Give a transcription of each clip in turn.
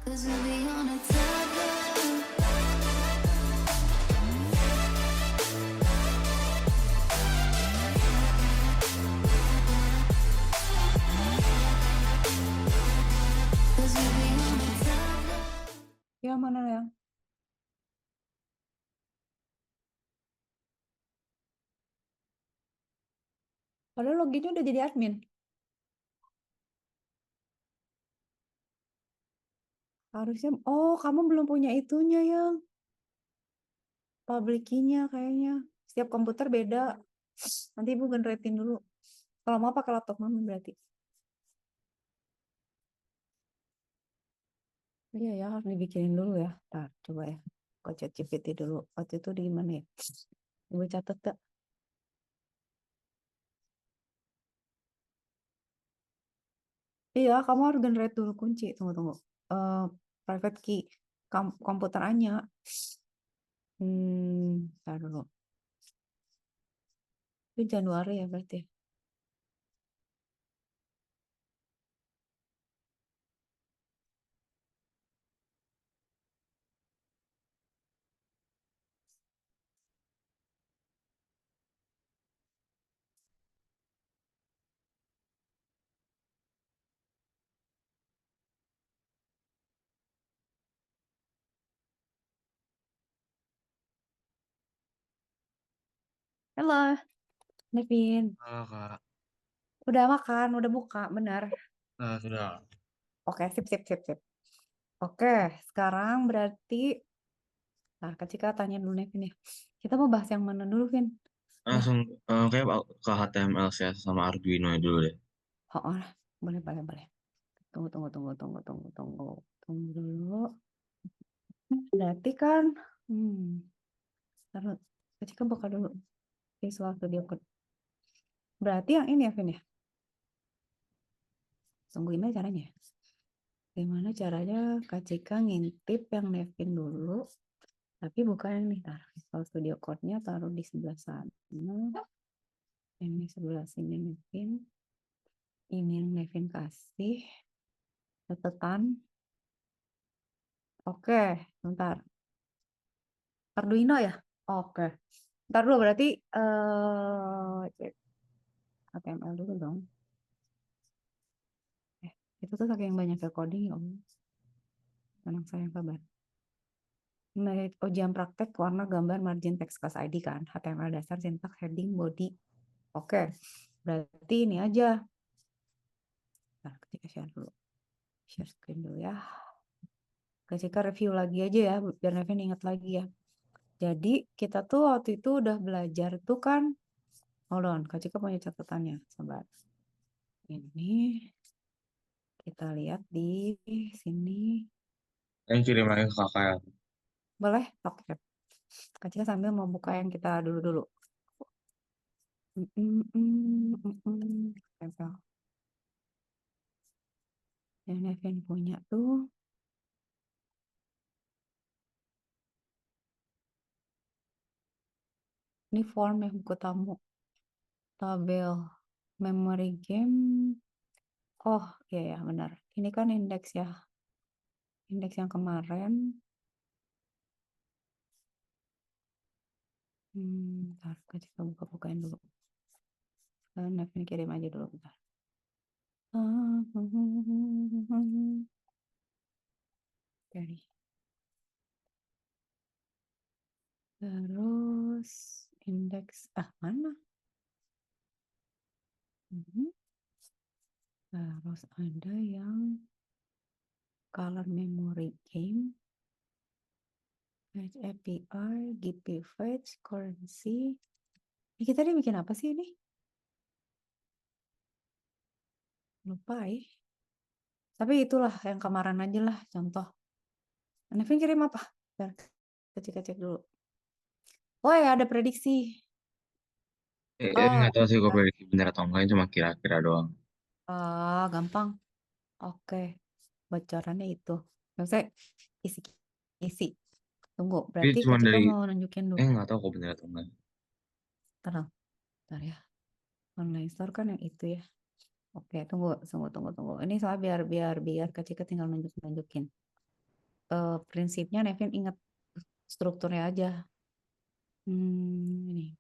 Ya mana yang? Padahal loginnya udah jadi admin. Harusnya, oh kamu belum punya itunya yang public key-nya kayaknya. Setiap komputer beda. Nanti ibu generatein dulu. Kalau mau pakai laptop mami berarti. Iya ya, harus dibikinin dulu ya. Ntar, coba ya. Ke ChatGPT dulu. Waktu itu di mana ya? Ibu catat gak? Iya, kamu harus generate dulu kunci. Tunggu. Private key. Komputer Anya. Ntar dulu. Itu Januari ya berarti. Halo, Nevin. Halo Kak. Udah makan, udah buka, benar. Nah, sudah. Oke, sip. Oke, sekarang berarti, nah Kak Cika tanya dulu Nevin ya. Kita mau bahas yang mana dulu, Vin? Ya, Langsung kayak ke HTML CSS sama Arduino dulu deh. oh, boleh. Tunggu dulu. Berarti kan, taruh, Kak Cika buka dulu Visual Studio Code. Berarti yang ini ya, Vin ya? Tungguin aja caranya. Gimana caranya Kak Cika ngintip yang Nevin dulu, tapi bukan yang nih, taruh Visual Studio Code-nya taruh di sebelah sana. Ini sebelah sini Nevin. Ini yang Nevin kasih. Catatan. Oke, bentar. Arduino ya? Oke. Ntar dulu berarti cek HTML dulu dong. Itu tuh saking banyak coding ya Om. Tenang sayang kabar. Ujian praktek warna gambar margin text class ID kan. HTML dasar, syntax, heading, body. Oke. Berarti ini aja. Nah, ketika share dulu. Share screen dulu ya. Ketika review lagi aja ya, biar Nevin ingat lagi ya. Jadi kita tuh waktu itu udah belajar tuh kan. Hold on, Kak Cika punya catatannya. Sabar. Ini kita lihat di sini. Yang kirim lagi ke kakak ya. Boleh? Oke. Kak Cika sambil mau buka yang kita dulu. Tempel. Yang Nevin punya tuh. Ini form yang buku tamu. Tabel. Memory game. Oh, iya ya benar. Ini kan indeks ya. Indeks yang kemarin. Bentar, Kak Cika buka-bukain dulu. Nevin kirim aja dulu bentar. Dari. Terus indeks mana? Terus ada yang color memory game, fetch API, GP fetch, currency. Ini kita tadi bikin apa sih ini? Lupa ya. Tapi itulah yang kemarin aja lah contoh. Nevin kirim apa? Bentar, kita cek dulu. Oh ya ada prediksi. Nggak tahu sih gue Ya. prediksi bener atau enggak, cuma kira-kira doang. Gampang. Oke, bocorannya itu. Maksudnya isi isi. Tunggu, Tapi berarti cuma Kak Cika dari, mau nunjukin dulu. nggak tahu kok bener atau enggak. Tenang, bentar ya. Online store kan yang itu ya. Oke, tunggu. Ini soal biar Kak Cika tinggal nunjukin. prinsipnya Nevin ingat strukturnya aja. Ini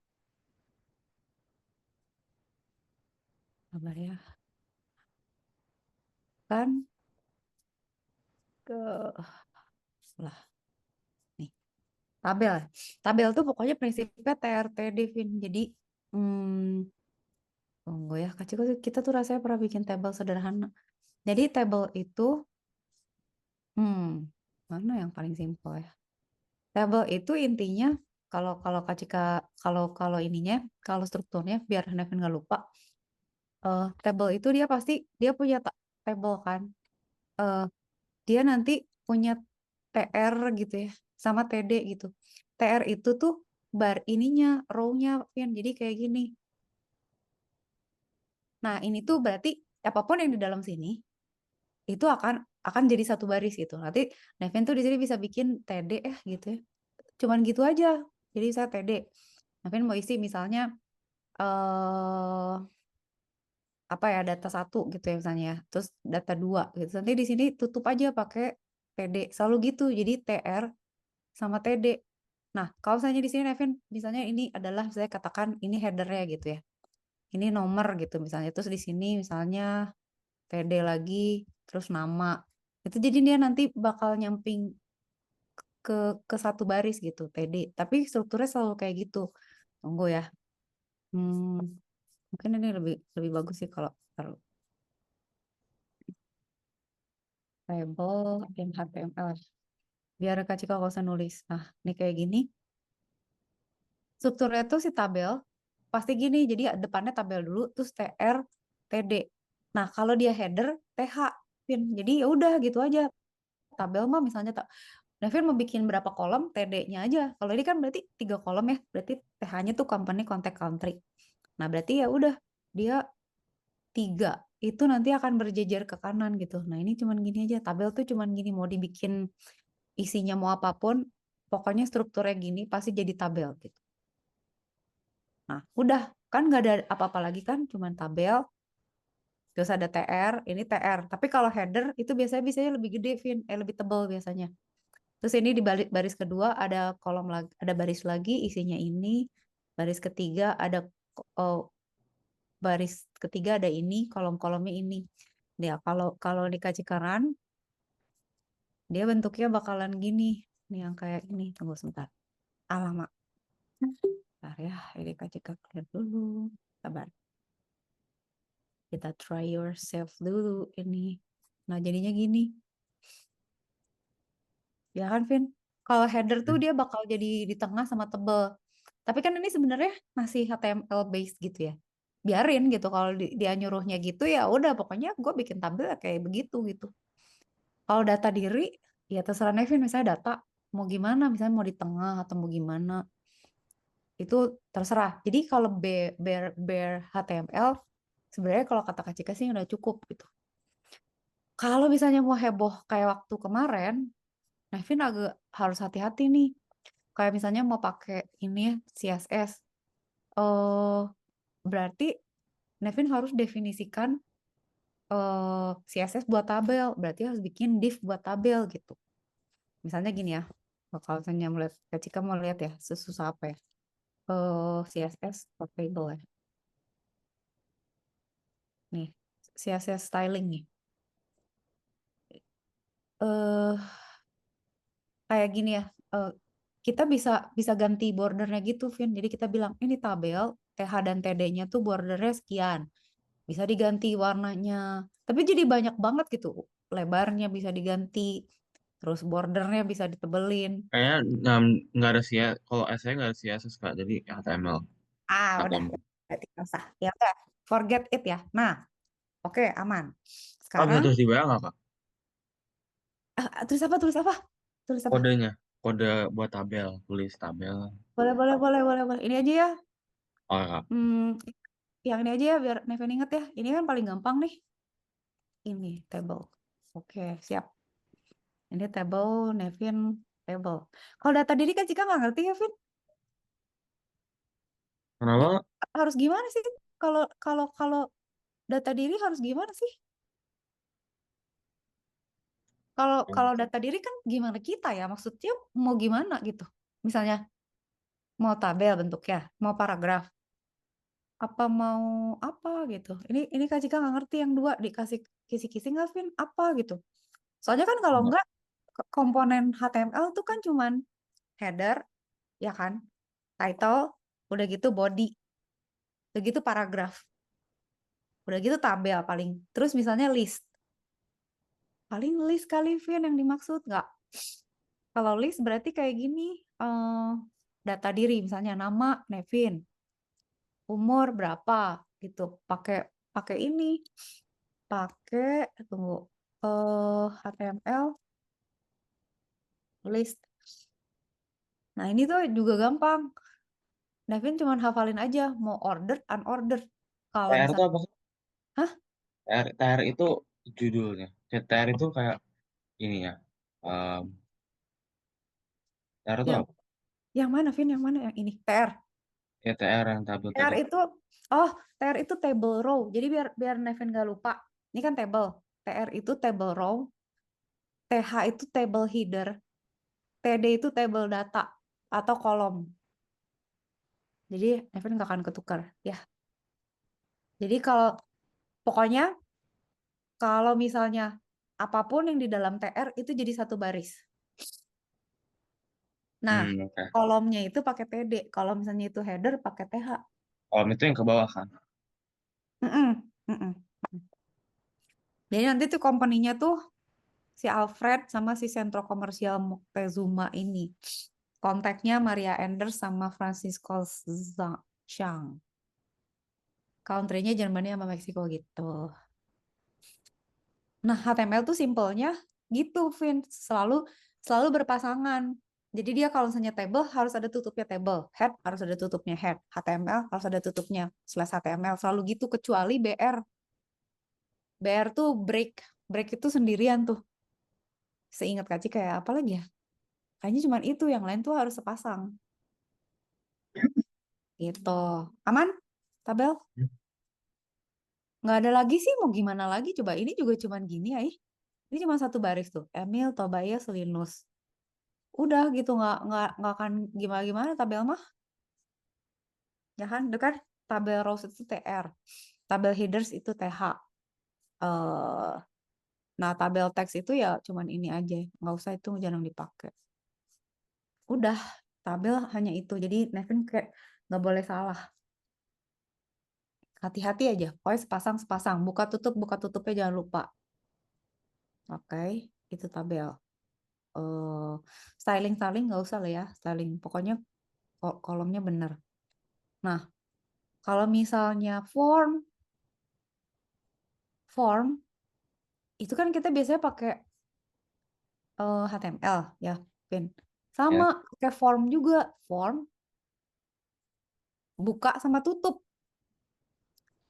sabar ya. Kan ke lah nih tabel. Tabel tuh pokoknya prinsipnya TRTD, Vin. Jadi tunggu ya, kecil kita tuh rasanya pernah bikin tabel sederhana. Jadi tabel itu mana yang paling simpel ya? Tabel itu intinya kalau kalau Kak Cika kalau kalau ininya kalau strukturnya biar Nevin nggak lupa. Tabel itu dia pasti dia punya tabel kan. Eh, dia nanti punya TR gitu ya sama TD gitu. TR itu tuh bar ininya row-nya Vin. Jadi kayak gini. Nah, ini tuh berarti apapun yang di dalam sini itu akan jadi satu baris gitu. Nanti Nevin tuh di sini bisa bikin TD gitu ya. Cuman gitu aja. Jadi saya TD. Nevin mau isi misalnya eh apa ya data satu gitu ya misalnya ya. Terus data dua gitu. Nanti di sini tutup aja pakai TD. Selalu gitu. Jadi TR sama TD. Nah, kalau misalnya di sini Nevin misalnya ini adalah saya katakan ini headernya gitu ya. Ini nomor gitu misalnya. Terus di sini misalnya TD lagi terus nama. Itu jadi dia nanti bakal nyamping ke satu baris gitu TD. Tapi strukturnya selalu kayak gitu. Tunggu ya. Hmm, mungkin ini lebih lebih bagus sih kalau taruh label dan HTML. Biar Kak Cika nggak usah nulis. Nah, ini kayak gini. Strukturnya tuh si tabel pasti gini. Jadi depannya tabel dulu, terus TR, TD. Nah, kalau dia header, TH. Pin. Jadi ya udah gitu aja. Tabel mah misalnya Nevin mau bikin berapa kolom, TD-nya aja. Kalau ini kan berarti 3 kolom ya. Berarti TH-nya tuh company, contact, country. Nah, berarti ya udah dia 3 itu nanti akan berjejer ke kanan gitu. Nah, ini cuman gini aja. Tabel tuh cuman gini. Mau dibikin isinya mau apapun, pokoknya strukturnya gini pasti jadi tabel gitu. Nah, udah kan nggak ada apa-apa lagi kan, cuman tabel. Terus ada TR, ini TR. Tapi kalau header itu biasanya lebih gede, Vin, lebih tebal biasanya. Terus ini di baris kedua ada kolom lagi, ada baris lagi isinya ini. Baris ketiga ada oh, baris ketiga ada ini, kolom-kolomnya ini. Ya, kalau kalau dikasih kanan, dia bentuknya bakalan gini. Nih yang kayak ini. Tunggu sebentar. Alamak. Bentar ya, ini kasih clear dulu. Sabar. Kita try yourself dulu ini. Nah, jadinya gini. Ya kan, Vin? Kalau header tuh dia bakal jadi di tengah sama tebel. Tapi kan ini sebenarnya masih HTML based gitu ya. Biarin gitu kalau dia nyuruhnya gitu ya udah pokoknya gue bikin tabel kayak begitu gitu. Kalau data diri ya terserah Nevin misalnya data mau gimana misalnya mau di tengah atau mau gimana itu terserah. Jadi kalau bare HTML sebenarnya kalau kata Kak Cika sih udah cukup gitu. Kalau misalnya mau heboh kayak waktu kemarin, Nevin agak harus hati-hati nih. Kayak misalnya mau pakai ini ya, CSS. Eh berarti Nevin harus definisikan CSS buat tabel. Berarti harus bikin div buat tabel gitu. Misalnya gini ya. Kalau misalnya melihat, Kak Cika mau lihat ya, sesusah apa ya? CSS for table ya. Nih, CSS styling nih. eh Kayak gini ya. eh, kita bisa bisa ganti bordernya gitu, Vin. Jadi kita bilang ini tabel TH dan TD-nya tuh bordernya sekian. Bisa diganti warnanya. Tapi jadi banyak banget gitu. Lebarnya bisa diganti. Terus bordernya bisa ditebelin. Kayaknya nggak ada sih kalau saya nggak ada CSS Kak, jadi HTML. Udah. HTML. Berarti nggak usah. Ya udah. Forget it ya. Nah, oke, aman. Oh, bisa Sekarang, terus dibayar nggak Kak? tulis apa? Tulis apa? Tulis apa? Kodenya, kode buat tabel, tulis tabel. Boleh, boleh, boleh, boleh, boleh. Ini aja ya. Oh Kak, Yang ini aja ya, biar Neven inget ya. Ini kan paling gampang nih. Ini, table. Oke, siap. Ini table, Nevin, table. Kalau data diri kan Cika nggak ngerti ya, Vin. kenapa? Harus gimana sih? Kalau kalau kalau data diri harus gimana sih? kalau data diri kan gimana kita ya? Maksudnya mau gimana gitu? Misalnya mau tabel bentuknya, mau paragraf, apa mau apa gitu? Ini Kak Cika nggak ngerti yang dua dikasih kisi-kisi nggak, Vin? Apa gitu? Soalnya kan kalau Enggak. nggak komponen HTML tuh kan cuman header, ya kan? Title, udah gitu body, udah gitu paragraf, udah gitu tabel paling. Terus misalnya list, paling list kali Vin yang dimaksud nggak? Kalau list berarti kayak gini, data diri misalnya nama Nevin, umur berapa gitu. Pakai pakai ini, pakai tunggu HTML list. Nah, ini tuh juga gampang. Nevin cuma hafalin aja mau order unorder. Kalau TR itu misalnya, apa sih? hah? TR itu judulnya. TR itu kayak ini ya. em, TR itu Yang apa? yang mana Vin? Yang mana yang ini? TR. Ya TR yang tabel TR tadi. itu oh, TR itu table row. Jadi biar biar Nevin gak lupa. Ini kan table. TR itu table row, TH itu table header, TD itu table data atau kolom. Jadi Nevin nggak akan ketukar ya. Jadi kalau pokoknya kalau misalnya apapun yang di dalam TR itu jadi satu baris. Nah, Oke. kolomnya itu pakai TD. Kalau misalnya itu header pakai TH. Kolom itu yang ke bawah kan? Mm-mm, mm-mm. Jadi nanti tuh company-nya tuh si Alfred sama si Sentro Komersial Moctezuma ini. Kontaknya Maria Enders sama Francisco Zhang. Country-nya Jerman sama Meksiko gitu. Nah, HTML tuh simpelnya gitu, Vin. Selalu selalu berpasangan. Jadi dia kalau misalnya table harus ada tutupnya table, head harus ada tutupnya head, HTML harus ada tutupnya slash HTML. Selalu gitu kecuali BR. BR tuh break. Break itu sendirian tuh. Seingat Kaci kayak apa lagi ya? Kayaknya cuma itu, yang lain tuh harus sepasang. Gitu. Aman? Tabel? Nggak ada lagi sih, mau gimana lagi? Coba ini juga cuman gini ya. Ini cuma satu baris tuh. Emil, Tobias, Linus. Udah gitu, nggak akan gimana gimana tabel mah, ya kan? Itu kan tabel rows itu TR, tabel headers itu TH. eh nah, tabel teks itu ya cuman ini aja, nggak usah itu, jangan dipakai. Udah, tabel hanya itu. Jadi Nevin kayak nggak boleh salah. Hati-hati aja. Pokoknya sepasang sepasang, buka tutupnya jangan lupa. Oke, itu tabel. eh styling styling nggak usah lah ya, styling. Pokoknya kolomnya bener. Nah, kalau misalnya form itu kan kita biasanya pakai HTML ya, Vin. Sama Ya. pakai form juga, form buka sama tutup.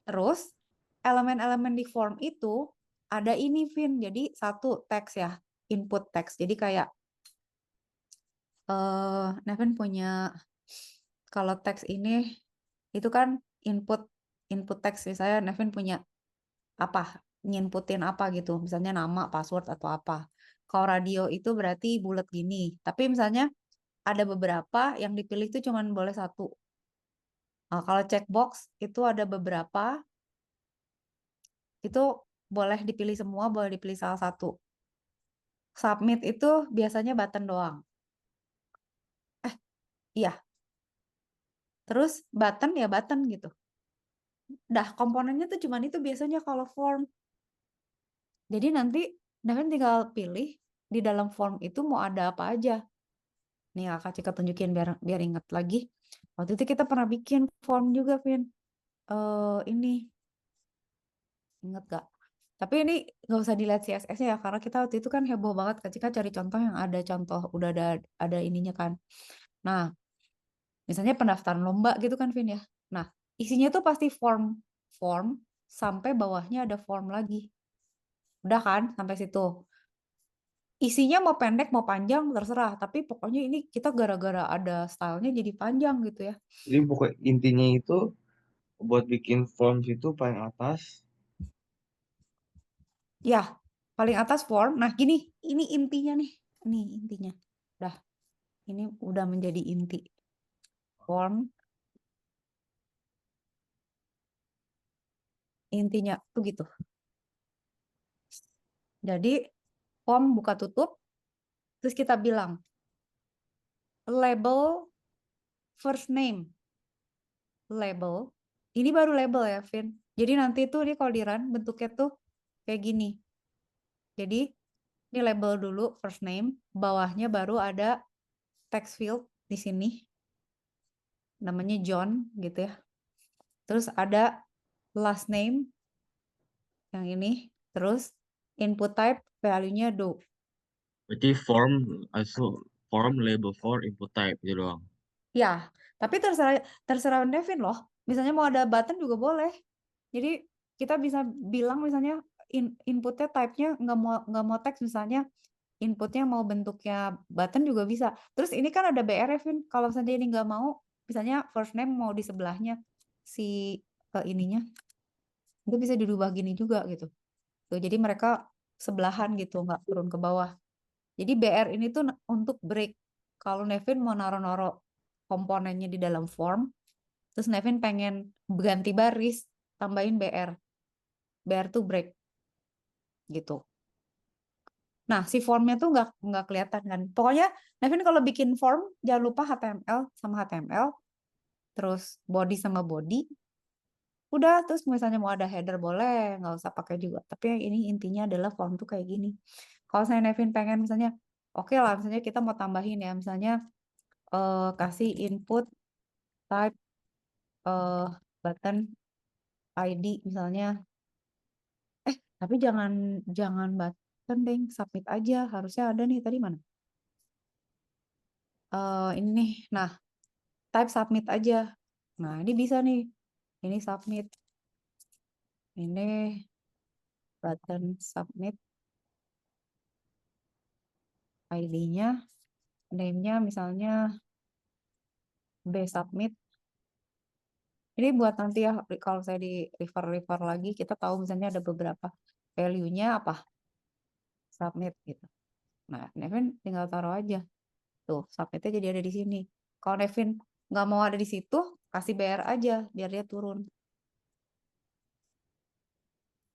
Terus elemen-elemen di form itu ada ini, Vin. Jadi satu teks ya, input teks. Jadi kayak Nevin punya kalau teks ini itu kan input input teks, misalnya Nevin punya apa, nginputin apa gitu, misalnya nama, password atau apa. Kalau radio itu berarti bulat gini. Tapi misalnya ada beberapa yang dipilih itu cuma boleh satu. Nah, kalau checkbox itu ada beberapa, itu boleh dipilih semua, boleh dipilih salah satu. Submit itu biasanya button doang. Iya, terus button ya button gitu. Dah, komponennya tuh cuman itu biasanya kalau form. Jadi nanti Davin tinggal pilih di dalam form itu mau ada apa aja. Nih Kak Cika tunjukin biar biar ingat lagi. Waktu itu kita pernah bikin form juga, Vin. Ini inget gak? Tapi ini nggak usah dilihat CSS-nya ya, karena kita waktu itu kan heboh banget ketika cari contoh yang ada contoh udah ada ininya kan. Nah, misalnya pendaftaran lomba gitu kan, Vin ya. Nah, isinya tuh pasti form, form sampai bawahnya ada form lagi. Udah kan sampai situ. Isinya mau pendek mau panjang terserah, tapi pokoknya ini kita gara-gara ada stylenya jadi panjang gitu ya. Jadi pokok intinya itu buat bikin forms itu paling atas. Ya, paling atas form. Nah, gini, ini intinya nih. Nih intinya. Dah, ini udah menjadi inti. Form. Intinya tuh gitu. Jadi, form buka tutup. Terus kita bilang, label first name. Label. Ini baru label ya, Vin. Jadi nanti tuh ini kalau di run bentuknya tuh kayak gini. Jadi, ini label dulu first name. Bawahnya baru ada text field di sini. Namanya John gitu ya. Terus ada last name yang ini. Terus input type value-nya do. Berarti form label for input type gitu doang. Ya, tapi terserah terserah Devin loh. Misalnya mau ada button juga boleh. Jadi kita bisa bilang misalnya inputnya type-nya nggak mau teks misalnya inputnya mau bentuknya button juga bisa. Terus ini kan ada BR ya, Vin. Kalau misalnya ini nggak mau, misalnya first name mau di sebelahnya si ininya, itu bisa dirubah gini juga gitu. Tuh, jadi mereka sebelahan gitu, nggak turun ke bawah. Jadi BR ini tuh untuk break. Kalau Nevin mau naro-naro komponennya di dalam form, terus Nevin pengen ganti baris, tambahin BR. BR tuh break gitu. Nah, si formnya tuh nggak kelihatan kan. Pokoknya Nevin kalau bikin form jangan lupa HTML sama HTML, terus body sama body. Udah, terus misalnya mau ada header boleh, nggak usah pakai juga. Tapi yang ini intinya adalah form tuh kayak gini. Kalau saya Nevin pengen misalnya, oke lah, misalnya kita mau tambahin ya, misalnya kasih input type eh, button ID misalnya. Tapi jangan jangan button deh, submit aja. Harusnya ada nih tadi mana? Ini nih. Nah, type submit aja. Nah, ini bisa nih. Ini submit. Ini button submit. ID-nya, name-nya misalnya B submit. Ini buat nanti ya, kalau saya di refer lagi, kita tahu misalnya ada beberapa value-nya apa? Submit gitu. Nah, Nevin tinggal taruh aja. Tuh, submit-nya jadi ada di sini. Kalau Nevin nggak mau ada di situ, kasih BR aja, biar dia turun.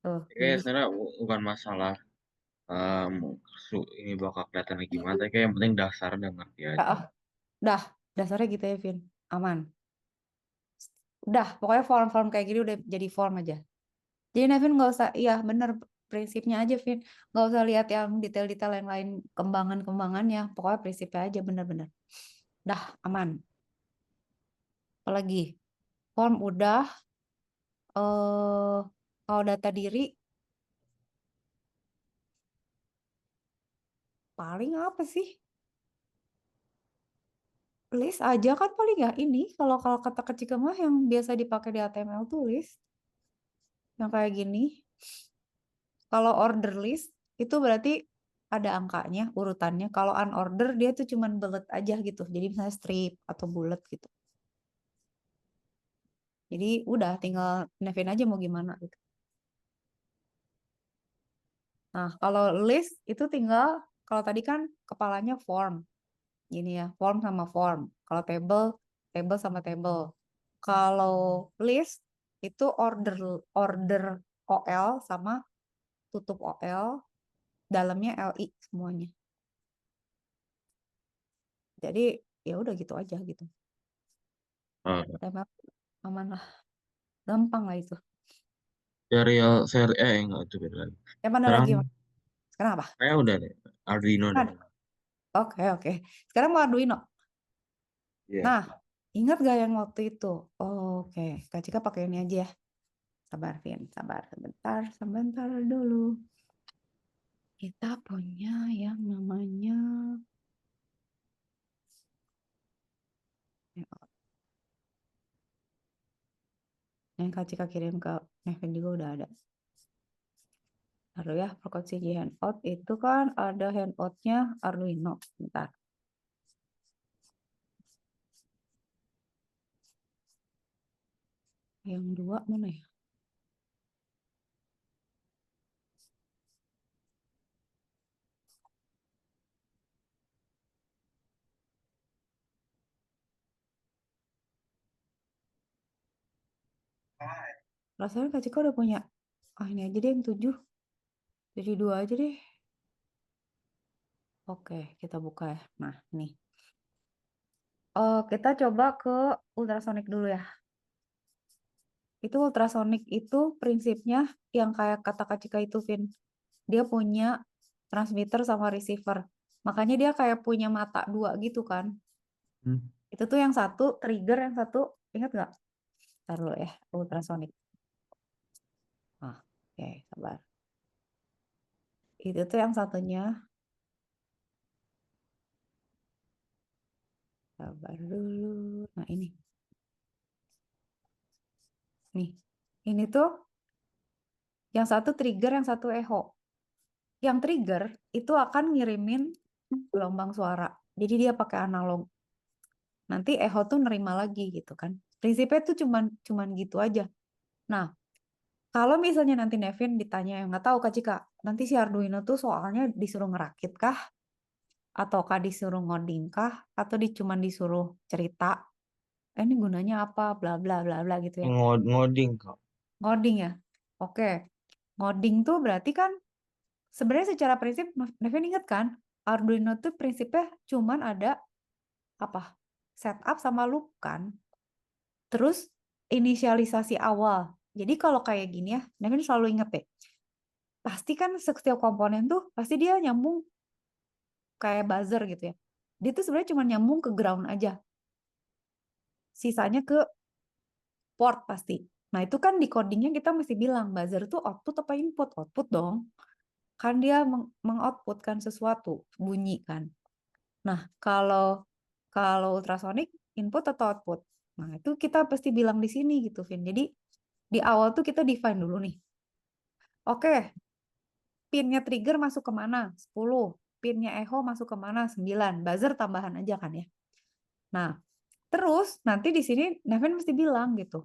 Tuh, Kayak jadi sebenarnya bukan masalah em, ini bakal kelihatan gimana, tapi kayak yang penting dasarnya udah ngerti ah, aja. ah, dah, dasarnya gitu ya, Vin. Aman. Udah, pokoknya form-form kayak gini udah jadi form aja. Jadi Nevin nggak usah, iya bener prinsipnya aja, Vin. Nggak usah lihat yang detail-detail yang lain, kembangan-kembangannya. Pokoknya prinsipnya aja bener-bener. Dah, aman. Apalagi, form udah, kalau data diri, paling apa sih? List aja kan paling ya ini. Kalau kata kecil mah yang biasa dipakai di HTML tuh list. Yang kayak gini. Kalau order list, itu berarti ada angkanya, urutannya. Kalau unorder, dia tuh cuman bullet aja gitu. Jadi misalnya strip atau bullet gitu. Jadi udah tinggal Nevin aja mau gimana gitu. Nah, kalau list itu tinggal kalau tadi kan kepalanya form. Gini ya, form sama form. Kalau table, table sama table. Kalau list itu order order OL sama tutup OL, dalamnya LI semuanya. Jadi ya udah gitu aja gitu. Eh, Tembak aman lah, gampang lah itu. enggak itu beda lagi. Yang mana Sekarang lagi? Sekarang apa? kayak udah deh, Arduino deh. Ada. Oke, oke. Sekarang mau Arduino. Iya. Nah, ingat gak yang waktu itu? Oke, Kak Cika pakai ini aja ya. Sabar, Vin. Sabar. Sebentar, sebentar dulu. Kita punya yang namanya... Yang Kak Cika kirim ke Nevin juga udah ada. Lalu ya, Prokotsiji handout itu kan ada handoutnya Arduino. Bentar. Yang dua mana ya? Rasanya Kak Cika udah punya. Ini aja deh yang 7. 72 aja deh. Oke, kita buka ya. Nah, nih. Kita coba ke ultrasonic dulu ya. Itu ultrasonic itu prinsipnya yang kayak kata Kak Cika itu, Vin. Dia punya transmitter sama receiver. Makanya dia kayak punya mata 2 gitu kan. Itu tuh yang satu trigger, yang satu ingat nggak? Taruh ya, ultrasonic. Oke, sabar. Itu tuh yang satunya. Sabar dulu. Nah, ini. Nih. Ini tuh yang satu trigger, yang satu echo. Yang trigger itu akan ngirimin gelombang suara. Jadi dia pakai analog. Nanti echo tuh nerima lagi gitu kan. Prinsipnya tuh cuman gitu aja. Nah, kalau misalnya nanti Nevin ditanya, yang nggak tahu Kak Cika, nanti si Arduino tuh soalnya disuruh ngerakit kah? Ataukah disuruh ngoding kah? Atau cuman disuruh cerita, ini gunanya apa, bla bla bla bla gitu ya. Ngoding kok. Ngoding ya? Oke. Ngoding tuh berarti kan sebenarnya secara prinsip, Nevin ingat kan? Arduino tuh prinsipnya cuman ada apa? Setup sama loop kan? Terus inisialisasi awal. Jadi kalau kayak gini ya, Nevin selalu inget deh. Pasti kan setiap komponen tuh pasti dia nyambung kayak buzzer gitu ya. Dia tuh sebenarnya cuma nyambung ke ground aja. Sisanya ke port pasti. Nah itu kan di codingnya kita mesti bilang buzzer tuh output apa input? Output dong. Kan dia mengoutputkan sesuatu, bunyi kan. Nah kalau kalau ultrasonic input atau output? Nah itu kita pasti bilang di sini gitu, Vin. Jadi di awal tuh kita define dulu nih. Oke, pinnya trigger masuk kemana? 10. Pinnya echo masuk kemana? 9. Buzzer tambahan aja kan ya. Nah, terus nanti di sini Nevin mesti bilang gitu.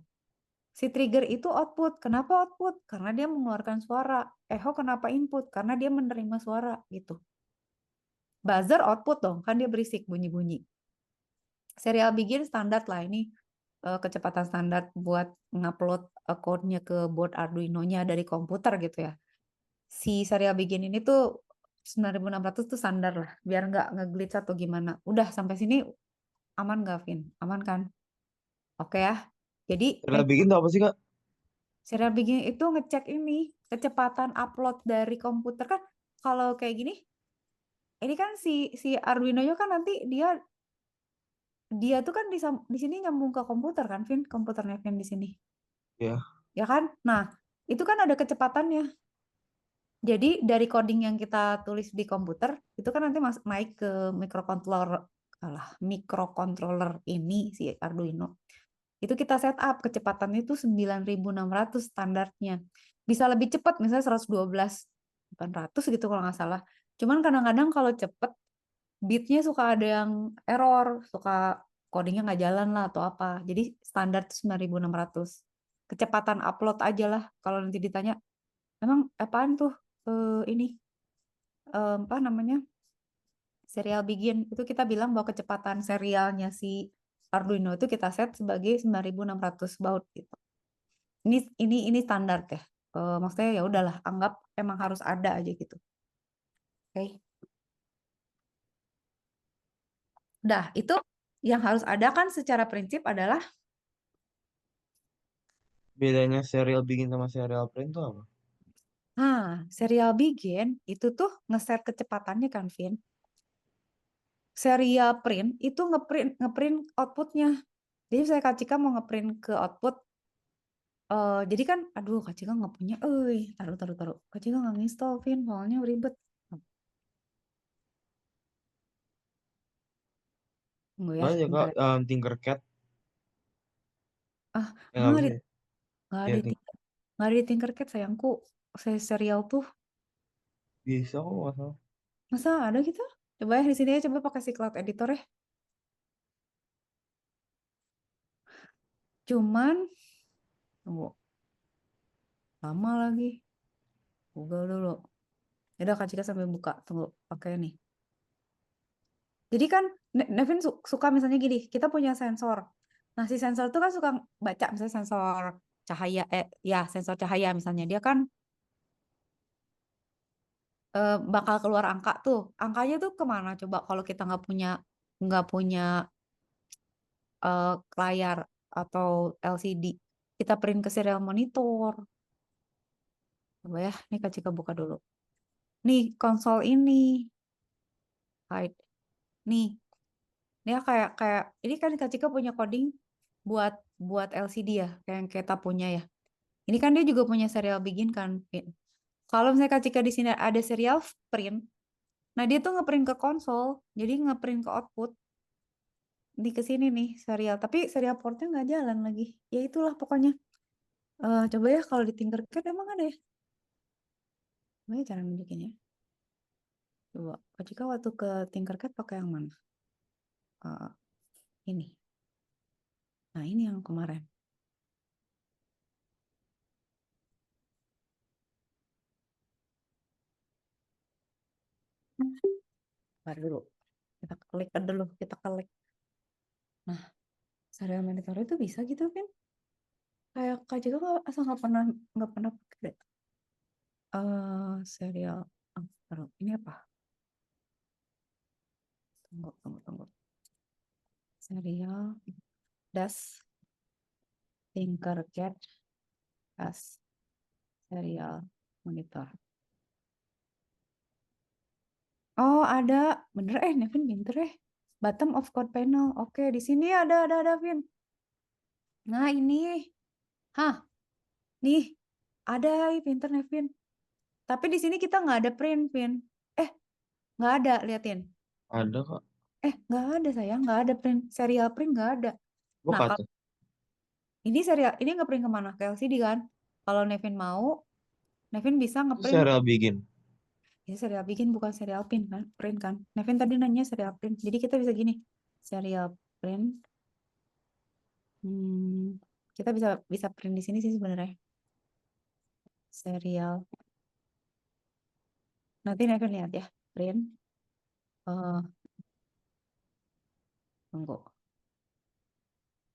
Si trigger itu output. Kenapa output? Karena dia mengeluarkan suara. Echo kenapa input? Karena dia menerima suara gitu. Buzzer output dong, kan dia berisik bunyi-bunyi. Serial begin standar lah ini, kecepatan standar buat ngupload code-nya ke board Arduino-nya dari komputer gitu ya. Si serial begin ini tuh 9600 tuh standar lah, biar nggak nge-glitch atau gimana. Udah sampai sini aman nggak, Vin? Aman kan? Oke ya. Jadi Cara bikin tuh apa sih, Kak? serial begin itu ngecek ini kecepatan upload dari komputer kan. Kalau kayak gini, ini kan si Arduino-nya kan nanti dia tuh kan di sini nyambung ke komputer kan, Vin? Komputernya Vin di sini. Ya. Ya kan? Nah, itu kan ada kecepatannya. Jadi dari coding yang kita tulis di komputer itu kan nanti naik ke mikrocontroller ini si Arduino. Itu kita setup kecepatannya itu 9600 standarnya. Bisa lebih cepat misalnya 112.800 gitu kalau nggak salah. Cuman kadang-kadang kalau cepet bitnya suka ada yang error, suka codingnya nggak jalan lah atau apa. Jadi standar itu 9600. Kecepatan upload aja lah kalau nanti ditanya, emang apaan tuh ini apa namanya serial begin itu kita bilang bahwa kecepatan serialnya si Arduino itu kita set sebagai 9600 baud gitu. Ini standar ya. Maksudnya ya udahlah, anggap emang harus ada aja gitu. Oke. Udah, itu yang harus ada kan secara prinsip adalah Bedanya serial bikin sama serial print tuh apa? serial begin itu tuh ngeset kecepatannya kan, Vin. Serial print itu ngeprint ngeprint outputnya. Jadi saya Kak Cika mau ngeprint ke output. Jadi kan, aduh Kak Cika nggak punya. Taruh. Kak Cika nggak nginstal, Vin. Soalnya ribet. Tunggu ya, Nggak aja, bentar Kak, ya. Tinkercad. Ah, Ya nggak nggak bisa di, ya? nggak Ya, ada di, nggak ada di Tinkercad sayangku. Saya serial tuh. bisa kok nggak salah. Masa ada gitu? Coba ya di sini ya, coba pakai si Cloud Editor ya. Cuman, tunggu, lama lagi. Google dulu. Yaudah Kak Cika sampai buka. Tunggu, pakai nih. Jadi kan Nevin suka misalnya gini, kita punya sensor. Nah, si sensor itu kan suka baca misalnya sensor cahaya, ya sensor cahaya misalnya, dia kan bakal keluar angka tuh. Angkanya tuh kemana coba kalau kita nggak punya layar atau LCD? Kita print ke serial monitor. Coba ya, nih Kak Cika buka dulu. Nih konsol ini, hide. Nih, dia kayak kayak ini kan Kak Cika punya coding buat buat LCD ya, kayak yang kita punya ya. Ini kan dia juga punya serial begin kan, Vin. Kalau misalnya Kak Cika di sini ada serial print, nah dia tuh ngeprint ke konsol, jadi ngeprint ke output di kesini nih serial. Tapi serial portnya nggak jalan lagi. Ya itulah pokoknya. Coba ya kalau di Tinkercad emang ada ya? Coba ya cara nunjukinnya. Coba, Kak Cika waktu ke Tinkercad pakai yang mana? Eh, ini. Nah ini yang kemarin. Baru dulu. Kita klik dulu, kita klik. Nah, serial monitor itu bisa gitu kan? Kayak Kak Cika asal nggak pernah pakai deh. Serial. Taruh. Ini apa? Tunggu. Serial das Tinkercad das serial monitor. Oh, ada. Bener Nevin pinter Bottom of code panel. Oke, di sini ada Vin. Nah, ini. Hah, nih. Ada, pinter Nevin. Tapi di sini kita nggak ada print, Vin. Nggak ada, liatin. Ada kok. Nggak ada sayang, nggak ada print. Serial print nggak ada. Nah, Buka kalau tuh. ini serial, ini nge-print kemana? Ke LCD kan? Kalau Nevin mau, Nevin bisa Itu nge-print. serial begin. Ini serial bikin bukan serial print kan? Nevin tadi nanya serial print. Jadi kita bisa gini, serial print. Kita bisa bisa print di sini sih sebenarnya. Serial. Nanti Nevin lihat ya, print. Tunggu.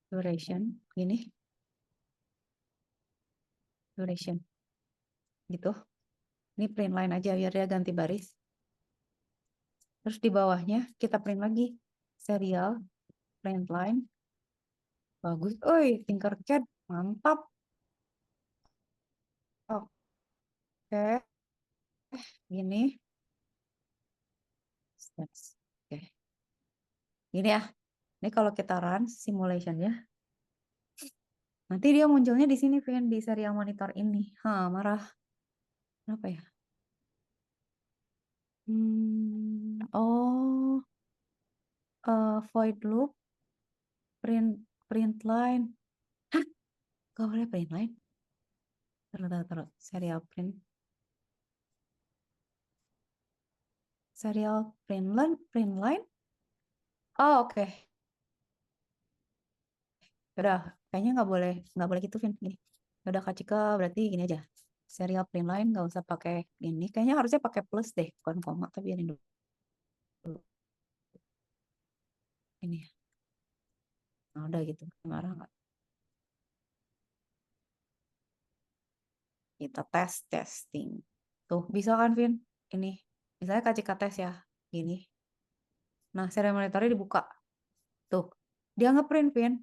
Duration, gini. Duration. Gitu. Ini print line aja biar dia ganti baris. Terus di bawahnya kita print lagi. Serial, print line. Bagus. Oi, Tinkercad. Mantap. Oke. Gini. Oke. Gini ya. Ini kalau kita run simulationnya, nanti dia munculnya di sini, Vin, di serial monitor ini. Marah. Kenapa ya? Oh, void loop, print line. Hah? Gak boleh print line? Terus. Serial print. Serial print line. Oh, oke. Udah, kayaknya nggak boleh gitu, Vin. Gini. Udah Kak Cika, berarti gini aja. Serial print line nggak usah pakai ini. Kayaknya harusnya pakai plus deh, bukan koma. Tapi ini dulu. Ini ya. Nah, udah gitu. Marah nggak? Kita testing. Tuh, bisa kan, Vin? Ini. Misalnya Kak Cika tes ya. Gini. Nah, serial monitornya dibuka. Tuh. Dia ngeprint, Vin.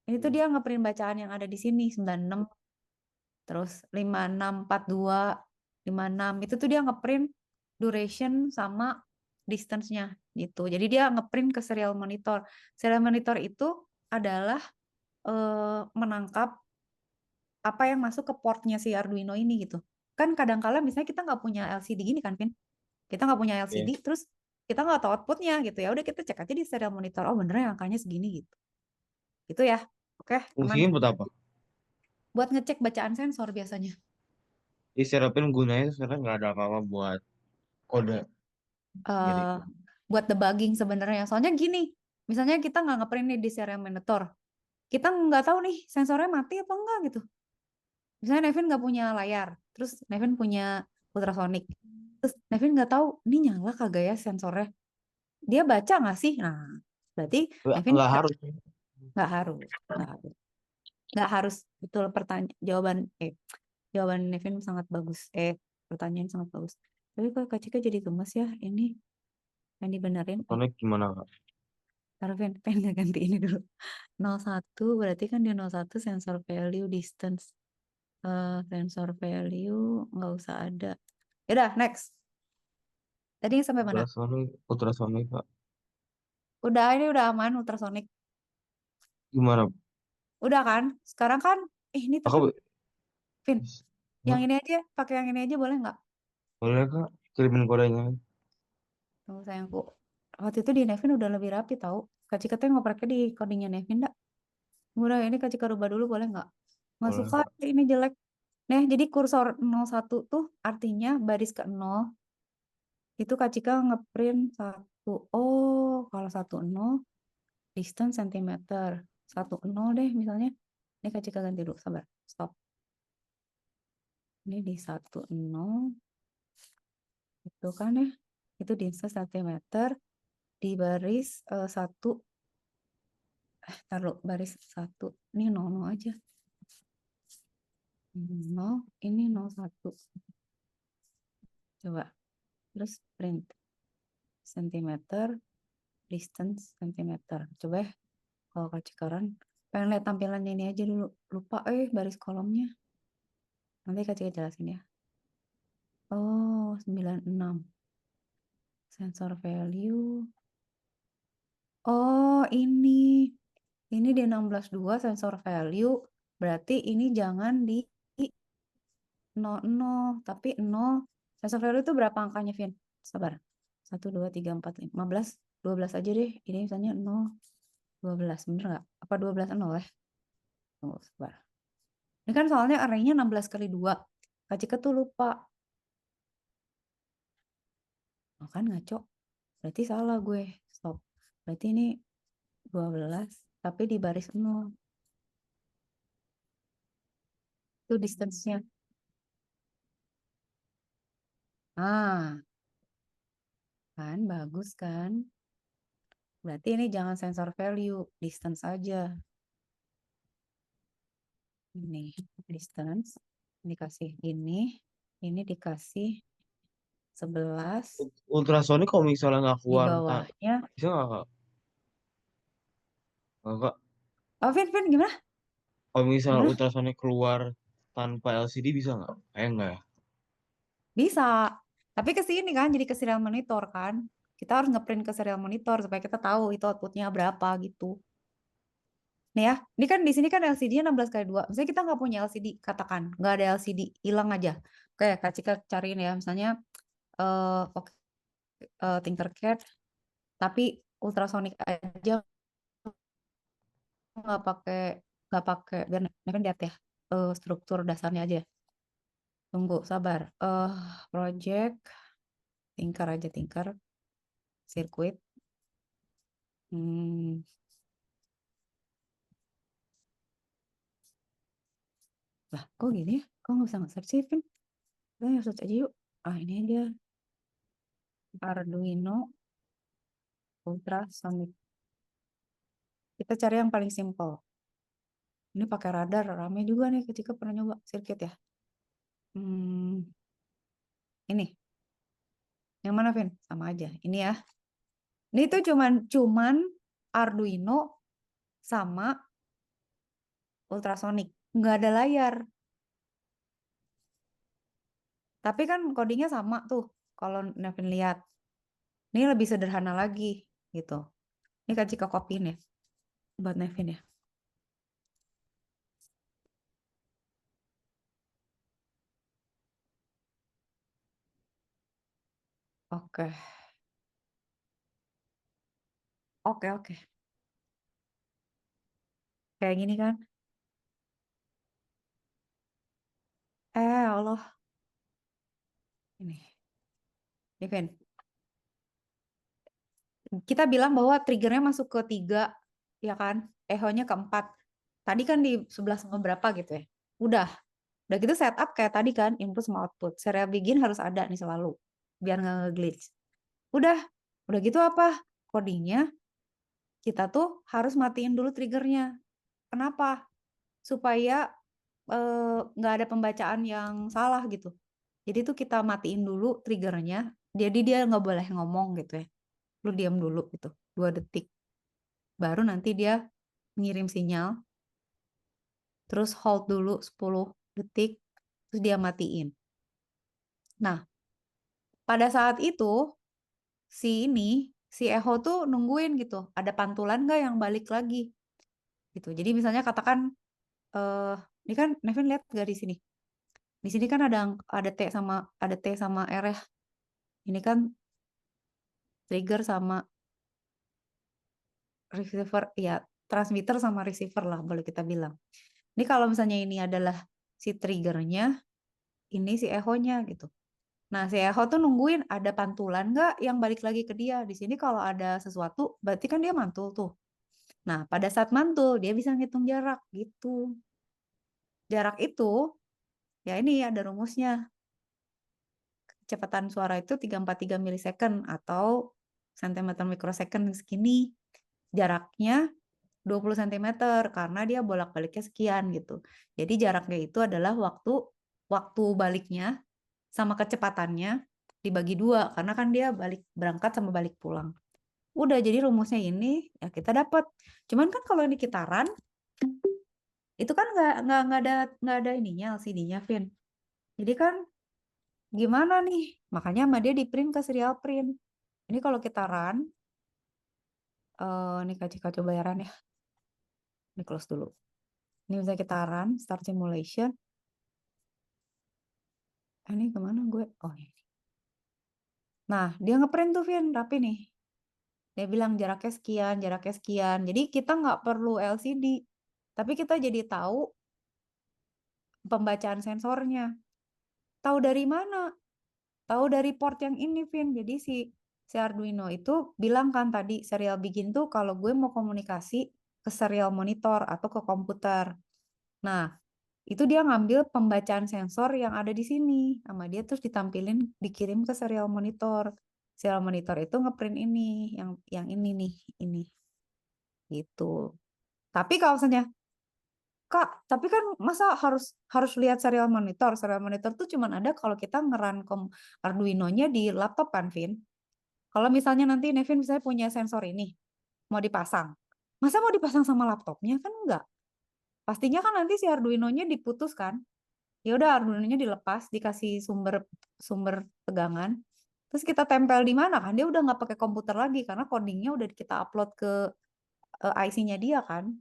Ini tuh dia ngeprint bacaan yang ada di sini. 96. Terus 5642. 56. Itu tuh dia ngeprint duration sama distance-nya gitu. Jadi dia ngeprint ke serial monitor. Serial monitor itu adalah menangkap apa yang masuk ke portnya si Arduino ini gitu. Kan kadang-kala misalnya kita nggak punya LCD gini kan, Vin? Kita nggak punya LCD, Oke. terus kita nggak tahu outputnya gitu ya. Udah kita cek aja di serial monitor. Oh benernya angkanya segini gitu. Gitu ya. Oke, aman. Fungsinya buat apa? Buat ngecek bacaan sensor biasanya. Di serial pin gunanya sekarang nggak ada apa-apa buat kode sendiri. eh buat debugging sebenarnya. Soalnya gini, misalnya kita nggak ngeprint nih di serial monitor. Kita nggak tahu nih sensornya mati apa enggak gitu. Misalnya Nevin nggak punya layar, terus Nevin punya ultrasonic. Terus Nevin nggak tahu, ini nyala kagak ya sensornya. Dia baca nggak sih? Nah, berarti Nevin Nggak bisa, harus. nggak harus. Nggak harus. Nggak harus betul jawaban Nevin sangat bagus. Pertanyaan sangat bagus. Tapi kok Kak Cika jadi gemes ya? Ini yang dibenerin. Ultrasonic gimana Kak? Taruh pengen ganti ini dulu. 01 berarti kan di 01 sensor value distance. Sensor value nggak usah ada. Yaudah, next. Tadi sampai mana? Ultrasonic Kak. Udah, ini udah aman ultrasonic. Gimana? Udah kan? Sekarang kan, ini tapi Aku Vin, yang Hah? ini aja, pakai yang ini aja boleh nggak? Boleh Kak? Kirimin kodenya. Tunggu sayangku. Waktu itu di Nevin udah lebih rapi tahu. Kak Cika tuh ngopernya di codingnya Nevin dak. Udah ini Kak Cika rubah dulu boleh nggak? Nggak Boleh suka Kak. ini jelek. Nah, jadi kursor 01 tuh artinya baris ke 0 itu Kak Cika ngeprint 1. Oh, kalau 10 distance centimeter. 10 deh misalnya. Ini Kak Cika ganti dulu, sabar. Stop. Ini di 10 itu kan ya. Itu distance centimeter di baris 1. Taruh baris 1. Ini 00 aja. 0, ini 01. Coba. Terus print. Centimeter, distance centimeter. Coba ya. Kalau Kak Cikaran. Pengen lihat tampilannya ini aja dulu. Lupa baris kolomnya. Nanti Kak Cika jelasin ya. Oh, 96. Sensor value. Oh, ini. Ini di 16.2 sensor value. Berarti ini jangan di 00, tapi 0. Sensor value itu berapa angkanya, Vin? Sabar. 1, 2, 3, 4, 5, 15, 12 aja deh. Ini misalnya 0, 12. Bener nggak? Apa 12 0 ya? Tunggu, sabar. Ini kan soalnya arraynya 16 kali 2. Kak Cika tuh lupa. Oh, kan ngaco. Berarti salah gue. Stop. Berarti ini 12, tapi di baris 0. Itu distance-nya. Ah, kan bagus kan? Berarti ini jangan sensor value, distance aja. Ini distance, dikasih ini dikasih 11, Ultrasonic kalau misalnya nggak di keluar, bawahnya. bisa nggak Kak? Nggak, Kak. Oh, Vin, gimana? Kalau misalnya Gimana? ultrasonic keluar tanpa LCD bisa nggak? Enggak ya. Bisa. Tapi ke sini kan, jadi ke serial monitor kan. Kita harus ngeprint ke serial monitor supaya kita tahu itu outputnya berapa gitu. Nih ya, ini kan di sini kan LCD-nya 16 kali 2. Misalnya kita nggak punya LCD, katakan nggak ada LCD, hilang aja. Oke, Kak Cika cariin ya, misalnya oke, Tinkercad, tapi ultrasonic aja nggak pakai biar Nevin lihat ya struktur dasarnya aja. Tunggu, sabar. Project Tinker aja Tinker, sirkuit. Hmm, lah, kok gini ya? Kok nggak bisa nge-search sih, Vin? Kita search aja yuk. Ini dia Arduino Ultrasonic. Kita cari yang paling simple. Ini pakai radar, rame juga nih ketika pernah nyoba sirkuit ya. Ini, yang mana, Vin? Sama aja. Ini ya. Ini tuh cuman Arduino sama ultrasonic. Nggak ada layar. Tapi kan codingnya sama tuh. Kalau Nevin lihat. Ini lebih sederhana lagi gitu. Ini Kak Cika kopiin ya. Buat Nevin ya. Oke. Oke. Kayak gini kan. Allah. Ini. Nevin. Kita bilang bahwa triggernya masuk ke 3. Ya kan. Echo-nya ke 4. Tadi kan di 11 sama berapa gitu ya. Udah gitu setup kayak tadi kan. Input sama output. Serial begin harus ada nih selalu. Biar nggak nge-glitch. Udah. Udah gitu apa? Codingnya kita tuh harus matiin dulu triggernya. Kenapa? supaya nggak ada pembacaan yang salah gitu. Jadi tuh kita matiin dulu triggernya. Jadi dia nggak boleh ngomong gitu ya. Lu diam dulu gitu, 2 detik. Baru nanti dia ngirim sinyal, terus hold dulu 10 detik, terus dia matiin. Nah, pada saat itu si Echo tuh nungguin gitu, ada pantulan nggak yang balik lagi gitu. Jadi misalnya katakan eh ini kan Nevin lihat nggak di sini? Di sini kan ada T sama R ya. Ini kan trigger sama receiver ya, transmitter sama receiver lah boleh kita bilang. Ini kalau misalnya ini adalah si triggernya, ini si echo-nya gitu. Nah, si echo tuh nungguin ada pantulan nggak yang balik lagi ke dia. Di sini kalau ada sesuatu, berarti kan dia mantul tuh. Nah, pada saat mantul, dia bisa ngitung jarak gitu. Jarak itu, ya ini ada rumusnya. Kecepatan suara itu 343 milisecond atau cm mikrosecond segini. Jaraknya 20 cm karena dia bolak-baliknya sekian gitu. Jadi jaraknya itu adalah waktu baliknya sama kecepatannya dibagi 2 karena kan dia balik berangkat sama balik pulang. Udah jadi rumusnya ini ya kita dapat. Cuman kan kalau ini kitaran itu kan nggak ada ininya LCD-nya, Vin. Jadi kan gimana nih? Makanya sama dia di print ke serial print. Ini kalau kitaran ini kacau bayaran ya. Ini close dulu. Ini misalnya kitaran start simulation. Ini kemana gue? Oh ini. Nah, dia ngeprint tuh, Vin, rapi nih. Dia bilang jaraknya sekian, jaraknya sekian. Jadi kita nggak perlu LCD, tapi kita jadi tahu pembacaan sensornya. Tahu dari mana? Tahu dari port yang ini, Vin. Jadi si Arduino itu bilang kan tadi serial begin tuh kalau gue mau komunikasi ke serial monitor atau ke komputer. Nah, itu dia ngambil pembacaan sensor yang ada di sini sama dia terus ditampilin dikirim ke serial monitor. Serial monitor itu ngeprint ini yang ini nih, ini gitu. Tapi kalau misalnya Kak, tapi kan masa harus harus lihat serial monitor. Serial monitor tuh cuman ada kalau kita ngeran Arduino-nya di laptop kan, Vin. Kalau misalnya nanti Nevin misalnya punya sensor ini mau dipasang. Masa mau dipasang sama laptopnya kan enggak? Pastinya kan nanti si Arduino-nya diputus kan. Ya udah Arduino-nya dilepas, dikasih sumber sumber tegangan. Terus kita tempel di mana kan? Dia udah nggak pakai komputer lagi karena codingnya udah kita upload ke IC-nya dia kan.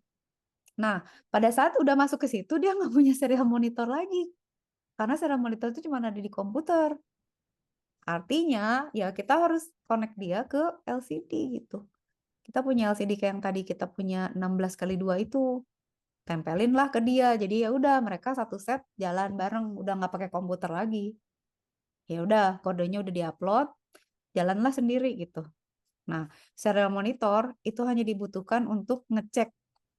Nah, pada saat udah masuk ke situ dia nggak punya serial monitor lagi karena serial monitor itu cuma ada di komputer. Artinya ya kita harus connect dia ke LCD gitu. Kita punya LCD kayak yang tadi kita punya 16 kali 2 itu. Tempelin lah ke dia. Jadi ya udah mereka satu set jalan bareng, udah nggak pakai komputer lagi. Ya udah kodenya udah diupload, jalanlah sendiri gitu. Nah, serial monitor itu hanya dibutuhkan untuk ngecek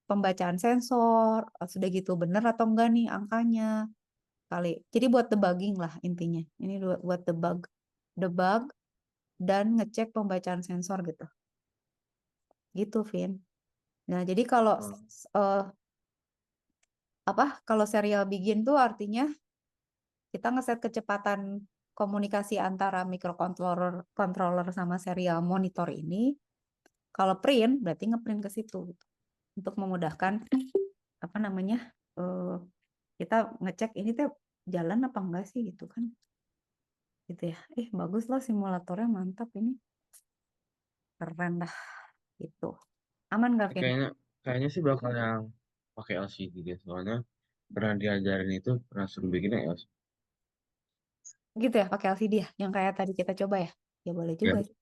pembacaan sensor, sudah gitu bener atau enggak nih angkanya kali. Jadi buat debugging lah intinya. Ini buat debug dan ngecek pembacaan sensor gitu. Gitu, Vin. Nah, jadi kalau Hmm. eh, kalau serial begin tuh artinya kita ngeset kecepatan komunikasi antara microcontroller controller sama serial monitor ini. Kalau print berarti ngeprint ke situ gitu. Untuk memudahkan apa namanya eh, kita ngecek ini tuh jalan apa enggak sih gitu kan gitu ya. Bagus lah simulatornya mantap ini, keren dah gitu. Aman nggak, Vin? Kayaknya kayaknya sih bakal yang pakai LCD deh. Soalnya pernah diajarin itu pernah suruh bikin ya LCD. Gitu ya pakai LCD ya yang kayak tadi kita coba ya. Ya boleh Ya, juga sih.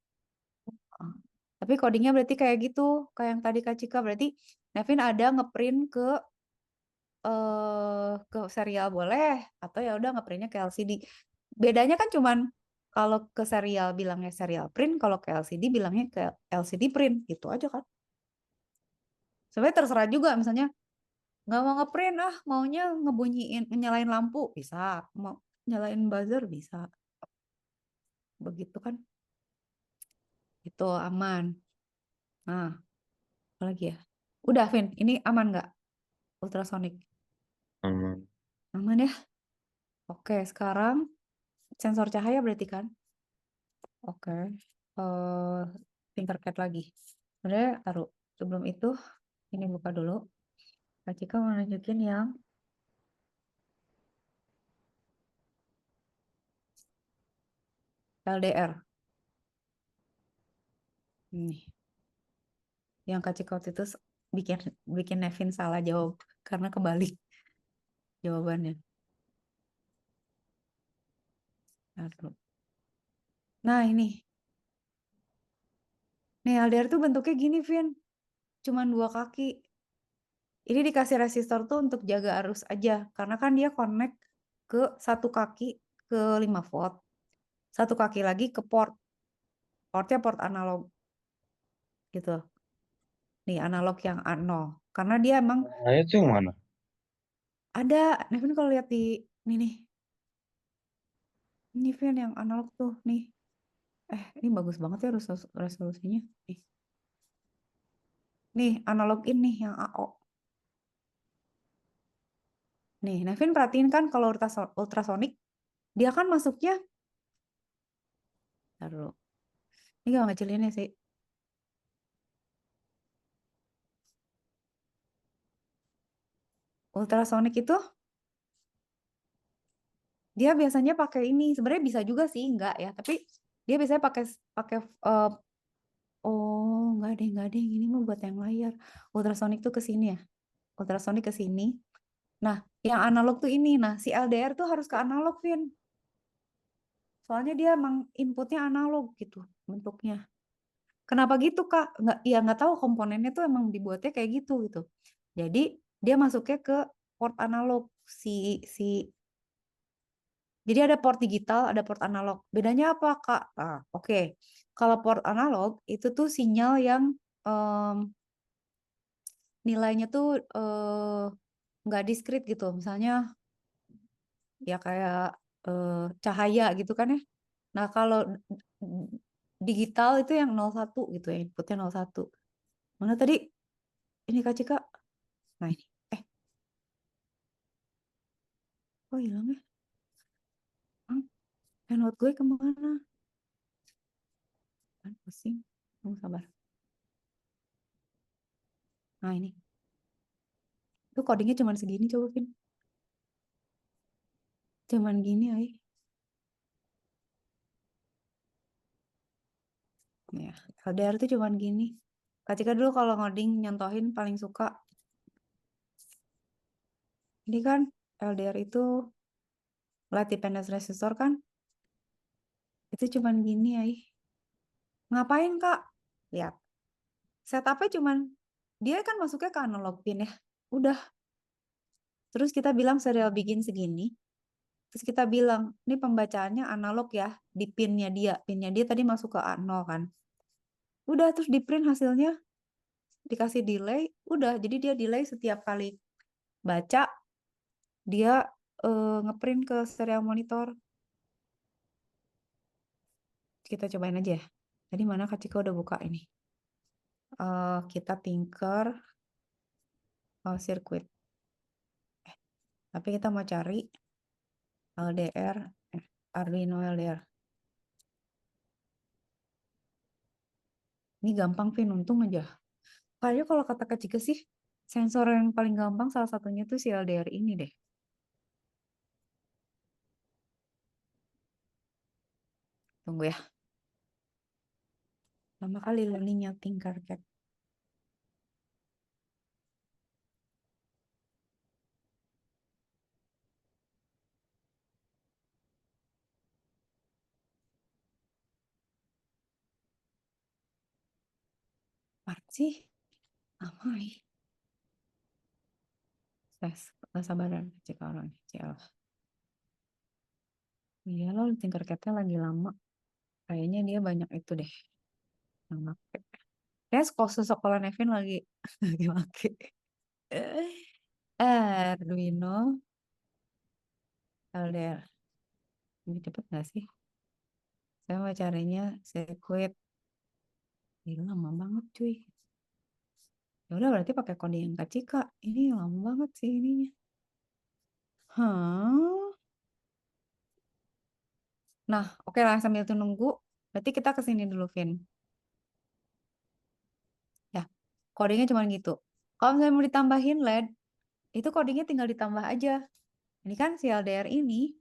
Oh. Tapi codingnya berarti kayak gitu kayak yang tadi Kak Cika, berarti Nevin ada ngeprint ke serial boleh atau ya udah ngeprintnya ke LCD. Bedanya kan cuman kalau ke serial bilangnya serial print, kalau ke LCD bilangnya ke LCD print gitu aja kan. Sebenarnya terserah juga misalnya nggak mau ngeprint maunya ngebunyiin nyalain lampu bisa, mau nyalain buzzer bisa, begitu kan, itu aman. Nah, apa lagi ya, udah Vin ini aman nggak ultrasonic? Aman ya? Oke, sekarang sensor cahaya berarti kan? Oke. Eh Tinkercad lagi. Sebenarnya taruh sebelum itu ini buka dulu. Kak Cika mau nunjukin yang LDR. Nih, yang Kak Cika waktu itu bikin bikin Nevin salah jawab karena kebalik jawabannya. Taruh. Nah, ini. Nih, LDR tuh bentuknya gini, Vin. Cuman 2 kaki. Ini dikasih resistor tuh untuk jaga arus aja. Karena kan dia connect ke satu kaki ke 5 volt. Satu kaki lagi ke port. Portnya port analog gitu. Nih, analog yang A0. Karena dia emang Saya tuh yang mana? ada. Nevin kalau lihat di nih. Ini Vin yang analog tuh. Nih. Ini bagus banget ya resolusinya. Nih. Nih, analog ini yang AO. Nih, Nevin perhatiin kan kalau ultrasonic, dia kan masuknya, taruh. Ini gak ngecilinnya sih. Ultrasonic itu dia biasanya pakai ini. Sebenarnya bisa juga sih, enggak ya. Tapi dia biasanya pakai pakai eh, oh, enggak deh. Ini mau buat yang layar. Ultrasonic tuh ke sini ya. Ultrasonic ke sini. Nah, yang analog tuh ini. Nah, si LDR tuh harus ke analog, Vin. Soalnya dia emang inputnya analog gitu bentuknya. Kenapa gitu, Kak? Nggak tahu komponennya tuh emang dibuatnya kayak gitu gitu. Jadi dia masuknya ke port analog si si jadi ada port digital, ada port analog. Bedanya apa, Kak? Oke. Kalau port analog itu tuh sinyal yang em, nilainya tuh nggak diskrit gitu. Misalnya ya kayak cahaya gitu kan ya. Nah, kalau digital itu yang 01 gitu ya, inputnya 01. Mana tadi? Ini Kak Cika. Nah, ini. Eh, kok hilang ya? Handphone gue kemana? Kan pusing. Tunggu sabar. Nah, ini. Itu codingnya cuma segini coba, Vin. Cuman gini, ay. Ya, LDR tuh cuman gini. Kak Cika dulu kalau ngoding nyontohin paling suka. Ini kan LDR itu light dependent resistor kan. Itu cuman gini, ay. Ngapain, Kak? Lihat. Setupnya cuman dia kan masuknya ke analog pin ya. Udah. Terus kita bilang serial begin segini. Terus kita bilang, ini pembacaannya analog ya di pinnya dia. Pinnya dia tadi masuk ke A0 kan. Udah, terus di print hasilnya dikasih delay. Udah, jadi dia delay setiap kali baca, dia ngeprint ke serial monitor. Kita cobain aja ya. Tadi mana Kak Cika udah buka ini. Kita tinker circuit. Tapi kita mau cari LDR, Arduino LDR. Ini gampang, Vin, untung aja. Kayaknya kalau kata Kak Cika sih, sensor yang paling gampang salah satunya tuh si LDR ini deh. Tunggu ya. Lama kali learningnya Tinkercad. Apa sih? Lama ya. Sabaran cek orang CL. Iya loh, Tinkercadnya lagi lama. Kayaknya dia banyak itu deh yang make. Kayak sekolah Nevin lagi lagi make. Arduino LDR. Ini cepet nggak sih? Saya mau carinya sirkuit. Ini lama banget cuy. Ya udah berarti pakai kode yang Kak Cika. Ini lama banget sih ininya. Hah? Nah, oke lah sambil itu nunggu. Berarti kita ke sini dulu, Vin. Ya, codingnya cuma gitu. Kalau misalnya mau ditambahin LED, itu codingnya tinggal ditambah aja. Ini kan si LDR ini.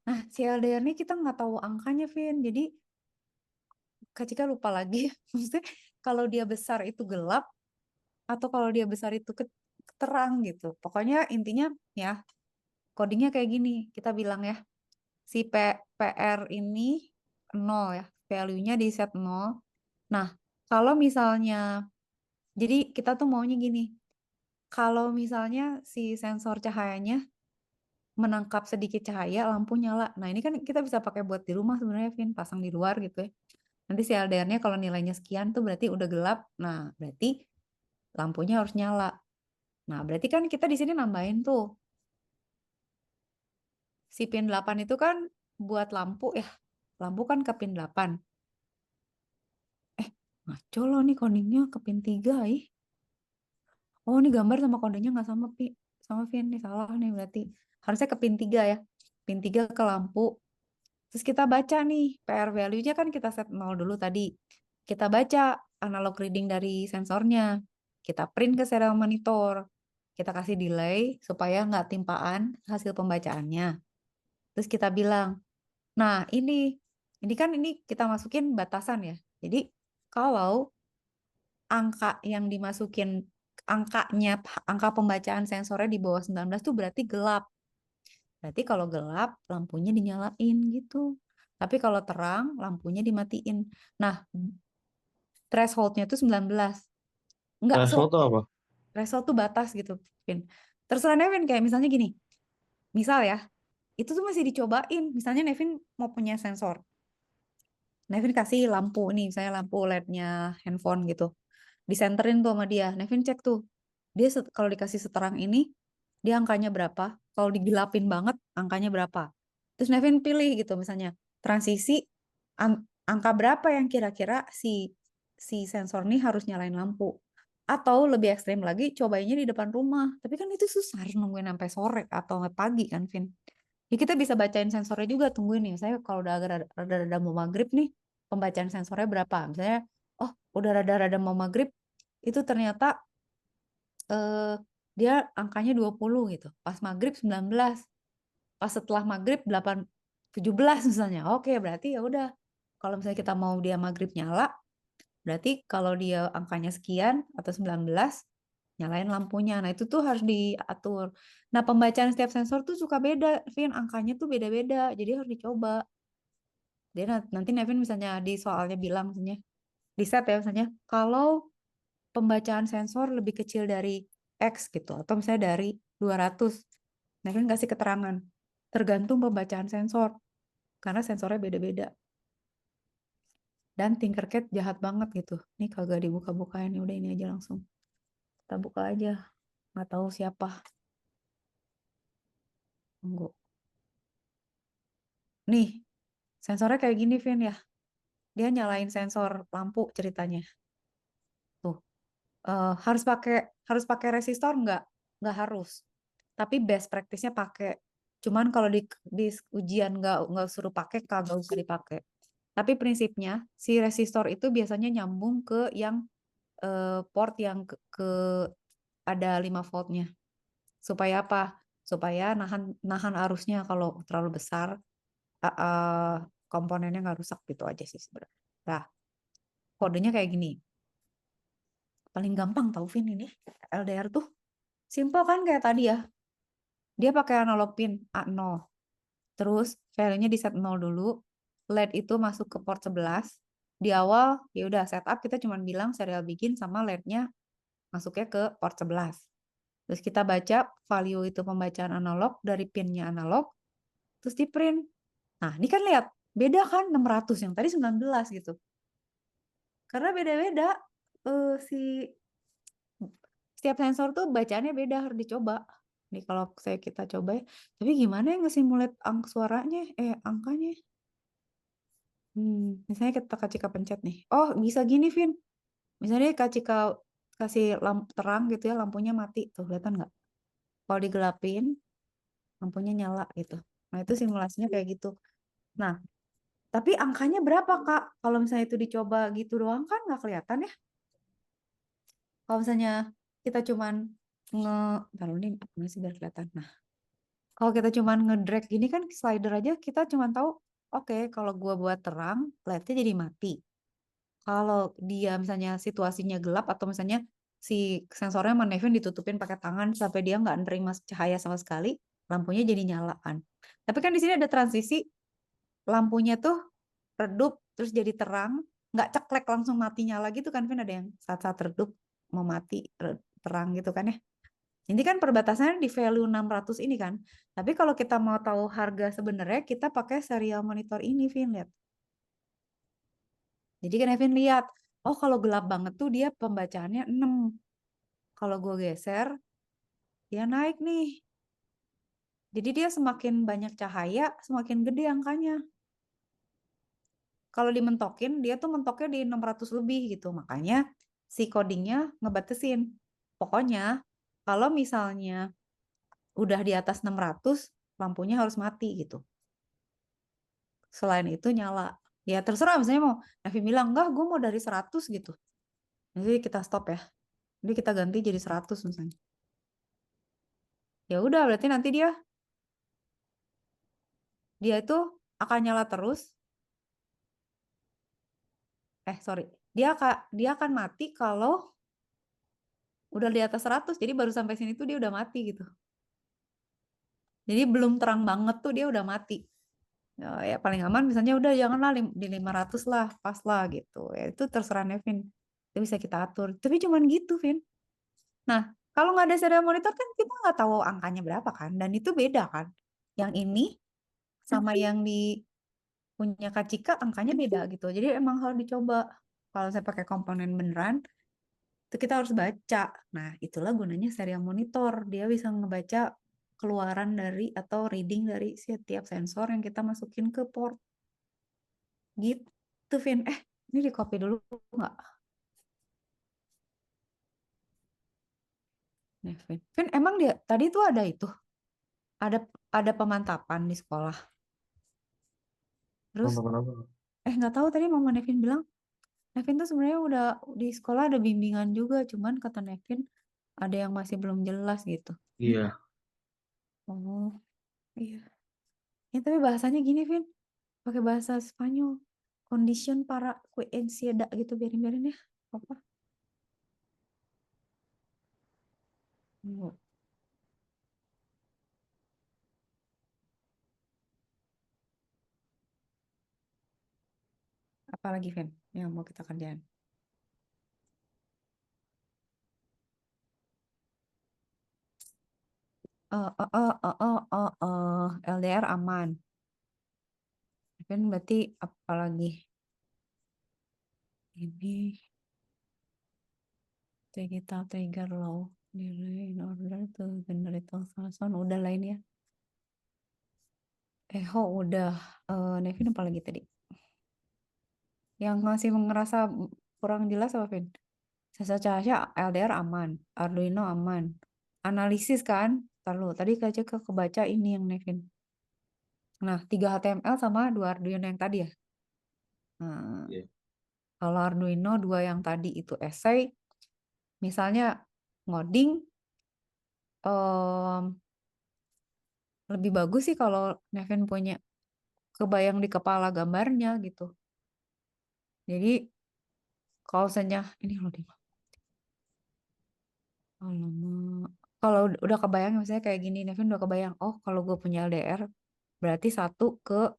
Nah, si LDR ini kita nggak tahu angkanya, Vin. Jadi, Kak Cika lupa lagi. Maksudnya, kalau dia besar itu gelap, atau kalau dia besar itu terang gitu. Pokoknya intinya ya, codingnya kayak gini. Kita bilang ya, si PR ini 0 ya. Value-nya di set 0. Nah, kalau misalnya, jadi kita tuh maunya gini. Kalau misalnya si sensor cahayanya menangkap sedikit cahaya, lampu nyala. Nah, ini kan kita bisa pakai buat di rumah sebenarnya, Vin, pasang di luar gitu ya. Nanti si LDR-nya kalau nilainya sekian tuh berarti udah gelap. Nah, berarti lampunya harus nyala. Nah, berarti kan kita di sini nambahin tuh. Si pin 8 itu kan buat lampu ya. Lampu kan ke pin 8. Ngaco loh nih codingnya ke pin 3 ih. Oh, ini gambar sama kodenya nggak sama, sama Vin. Nih salah nih berarti. Harusnya ke pin 3 ya. Pin 3 ke lampu. Terus kita baca nih, PR value-nya kan kita set 0 dulu tadi. Kita baca analog reading dari sensornya. Kita print ke serial monitor. Kita kasih delay supaya nggak timpaan hasil pembacaannya. Terus kita bilang, nah ini kita masukin batasan ya. Jadi kalau angka yang dimasukin, angkanya, angka pembacaan sensornya di bawah 19 tuh berarti gelap. Berarti kalau gelap, lampunya dinyalain gitu. Tapi kalau terang, lampunya dimatiin. Nah, thresholdnya tuh 19. Enggak, Threshold tuh apa? threshold tuh batas gitu, Vin. Terserah Nevin, kayak misalnya gini. Misal ya, itu tuh masih dicobain. Misalnya Nevin mau punya sensor. Nevin kasih lampu nih, misalnya lampu LED-nya handphone gitu. Disenterin tuh sama dia. Nevin cek tuh. Dia kalau dikasih seterang ini, dia angkanya berapa? Kalau digelapin banget, angkanya berapa? Terus Nevin pilih gitu misalnya. Transisi angka berapa yang kira-kira si sensor nih harus nyalain lampu. Atau lebih ekstrim lagi, cobainnya di depan rumah. Tapi kan itu susah, harus nungguin sampai sore atau sampai pagi kan, Vin. Ya kita bisa bacain sensornya juga, tungguin nih. Saya kalau udah agak rada-rada mau maghrib nih, pembacaan sensornya berapa? Misalnya, oh udah rada-rada mau maghrib, itu ternyata eh, dia angkanya 20 gitu. Pas maghrib 19, pas setelah maghrib 8, 17 misalnya. Oke, berarti ya udah. Kalau misalnya kita mau dia maghrib nyala, berarti kalau dia angkanya sekian atau 19, nyalain lampunya. Nah, itu tuh harus diatur. Nah, pembacaan setiap sensor tuh suka beda, Vin. Angkanya tuh beda-beda, jadi harus dicoba. Dia nanti Nevin misalnya di soalnya bilang misalnya di set ya misalnya kalau pembacaan sensor lebih kecil dari X gitu atau misalnya dari 200. Nevin kasih keterangan tergantung pembacaan sensor karena sensornya beda-beda. Dan Tinkercad jahat banget gitu. Ini kagak dibuka-bukain, udah ini aja langsung. Kita buka aja. Nggak tahu siapa. Tunggu. Nih, sensornya kayak gini, Vin ya. Dia nyalain sensor lampu ceritanya. Tuh, harus pakai resistor nggak harus, tapi best practice-nya pakai. Cuman kalau di ujian nggak suruh pakai, kagak usah dipakai. Tapi prinsipnya si resistor itu biasanya nyambung ke yang port yang ke ada 5 voltnya. Supaya apa? Supaya nahan nahan arusnya kalau terlalu besar, komponennya nggak rusak gitu aja sih sebenarnya. Nah, kodenya kayak gini. Paling gampang tau Vin ini. LDR tuh simple kan kayak tadi ya. Dia pakai analog pin A0. Terus value-nya di set 0 dulu. LED itu masuk ke port 11. Di awal ya udah setup kita cuma bilang serial begin sama LED-nya masuknya ke port 11. Terus kita baca value itu pembacaan analog dari pinnya analog. Terus di print. Nah ini kan lihat. Beda kan 600 yang tadi 19 gitu. Karena beda-beda si setiap sensor tuh bacaannya beda, harus dicoba. Nih kalau kita coba ya. Tapi gimana ya nge-simulate suaranya, angkanya? Misalnya kita Kak Cika pencet nih. Oh, bisa gini, Vin. Misalnya Kak Cika kasih lampu terang gitu ya, lampunya mati. Tuh, kelihatan nggak? Kalau digelapin, lampunya nyala gitu. Nah, itu simulasinya kayak gitu. Nah, tapi angkanya berapa, Kak? Kalau misalnya itu dicoba gitu doang kan nggak kelihatan ya. Kalau misalnya kita cuman nge, taruh ini apa sih biar kelihatan. Nah, kalau kita cuman ngedrag gini kan slider aja kita cuman tahu, oke, kalau gua buat terang, LED-nya jadi mati. Kalau dia misalnya situasinya gelap atau misalnya si sensornya sama Nevin ditutupin pakai tangan sampai dia nggak nerima cahaya sama sekali, lampunya jadi nyala kan. Tapi kan di sini ada transisi, lampunya tuh redup terus jadi terang, nggak ceklek langsung mati nyala gitu kan, Vin, ada yang saat-saat redup mau mati terang gitu kan ya. Ini kan perbatasannya di value 600 ini kan. Tapi kalau kita mau tahu harga sebenarnya, kita pakai serial monitor ini, Vin, lihat. Jadi kan Evin lihat, oh kalau gelap banget tuh dia pembacaannya 6. Kalau gue geser, dia naik nih. Jadi dia semakin banyak cahaya, semakin gede angkanya. Kalau dimentokin, dia tuh mentoknya di 600 lebih gitu. Makanya si codingnya ngebatasin. Pokoknya kalau misalnya udah di atas 600, lampunya harus mati gitu. Selain itu nyala. Ya terserah misalnya mau Evi bilang, enggak gue mau dari 100 gitu. Jadi kita stop ya. Jadi kita ganti jadi 100 misalnya. Ya udah berarti nanti dia itu akan nyala terus. Sorry. Dia akan mati kalau udah di atas 100. Jadi baru sampai sini tuh dia udah mati gitu. Jadi belum terang banget tuh dia udah mati. Ya paling aman misalnya udah janganlah di 500 lah, pas lah gitu. Ya itu terserah Nevin. Itu bisa kita atur. Tapi cuman gitu, Vin. Nah, kalau nggak ada serial monitor kan kita nggak tahu angkanya berapa kan. Dan itu beda kan. Yang ini sama yang di punya Kak Cika angkanya beda gitu. Jadi emang harus dicoba. Kalau saya pakai komponen beneran, itu kita harus baca. Nah, itulah gunanya serial monitor. Dia bisa ngebaca keluaran dari atau reading dari setiap sensor yang kita masukin ke port. Gitu, Vin. Ini di copy dulu nggak? Nih, Vin. Vin, emang dia tadi tuh ada itu, ada ada pemantapan di sekolah. Terus, Kenapa? nggak tahu tadi Mama Nevin bilang, Nevin tuh sebenarnya udah di sekolah ada bimbingan juga, cuman kata Nevin ada yang masih belum jelas gitu. Iya, Oh, iya. Ya, tapi bahasanya gini, Vin. Pakai bahasa Spanyol. Condition para ansiedad gitu, biarin-biarin ya. Apa? Hmm, apa lagi, Vin, yang mau kita kerjain? LDR aman. Vin, berarti apa lagi? Ini digital trigger low. Delay in order to generate ultrasound. Udah lain ya. Udah. Nevin apa lagi tadi? Yang masih ngerasa kurang jelas apa, Vin? Sasa cahaya LDR aman, Arduino aman. Analisis kan? Taruh, tadi aja kebaca ini yang Nevin. Nah, 3 HTML sama 2 Arduino yang tadi ya. Nah, iya. kalau Arduino 2 yang tadi itu essay, misalnya ngoding, em, lebih bagus sih kalau Nevin punya kebayang di kepala gambarnya gitu. Jadi kalau misalnya ini loh di alamak. Kalau udah kebayang misalnya kayak gini, Nevin udah kebayang, oh kalau gue punya LDR berarti satu ke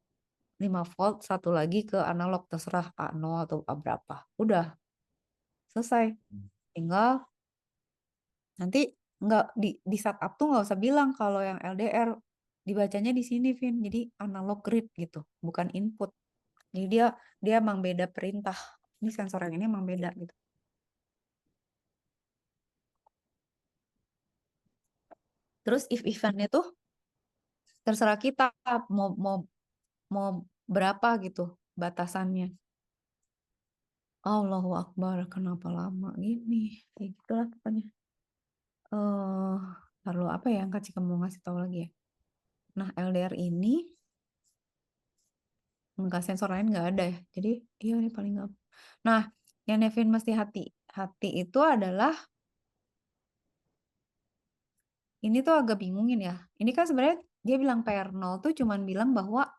5 volt, satu lagi ke analog, terserah A0 atau A berapa. Udah, selesai. Tinggal nanti nggak di setup tuh nggak usah bilang kalau yang LDR dibacanya di sini, Vin. Jadi analog read gitu, bukan input. Jadi dia dia emang beda perintah. Ini sensor yang ini emang beda gitu. Terus if eventnya tuh terserah kita mau mau mau berapa gitu batasannya. Allahu Akbar, kenapa lama gini? Kayak gitulah pokoknya. Perlu apa ya yang Kak Cika mau ngasih tahu lagi ya? Nah, LDR ini enggak, sensor lain nggak ada ya. Jadi iya ini paling nggak. Nah, yang Nevin mesti hati itu adalah ini tuh agak bingungin ya. Ini kan sebenarnya dia bilang PR0 tuh cuman bilang bahwa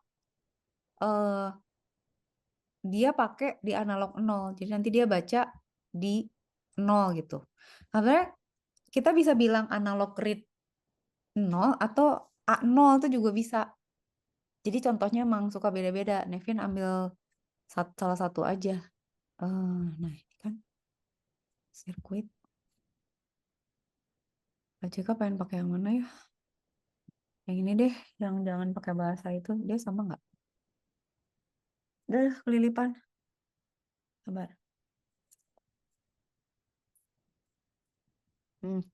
eh dia pakai di analog 0. Jadi nanti dia baca di 0 gitu. Sebenarnya kita bisa bilang analog read 0 atau A0 tuh juga bisa. Jadi contohnya emang suka beda-beda. Nevin ambil salah satu aja. Nah, ini kan sirkuit. AJK pengen pakai yang mana ya? Yang ini deh, yang jangan pakai bahasa itu. Dia sama nggak? Udah kelilipan. Sabar. Hmm.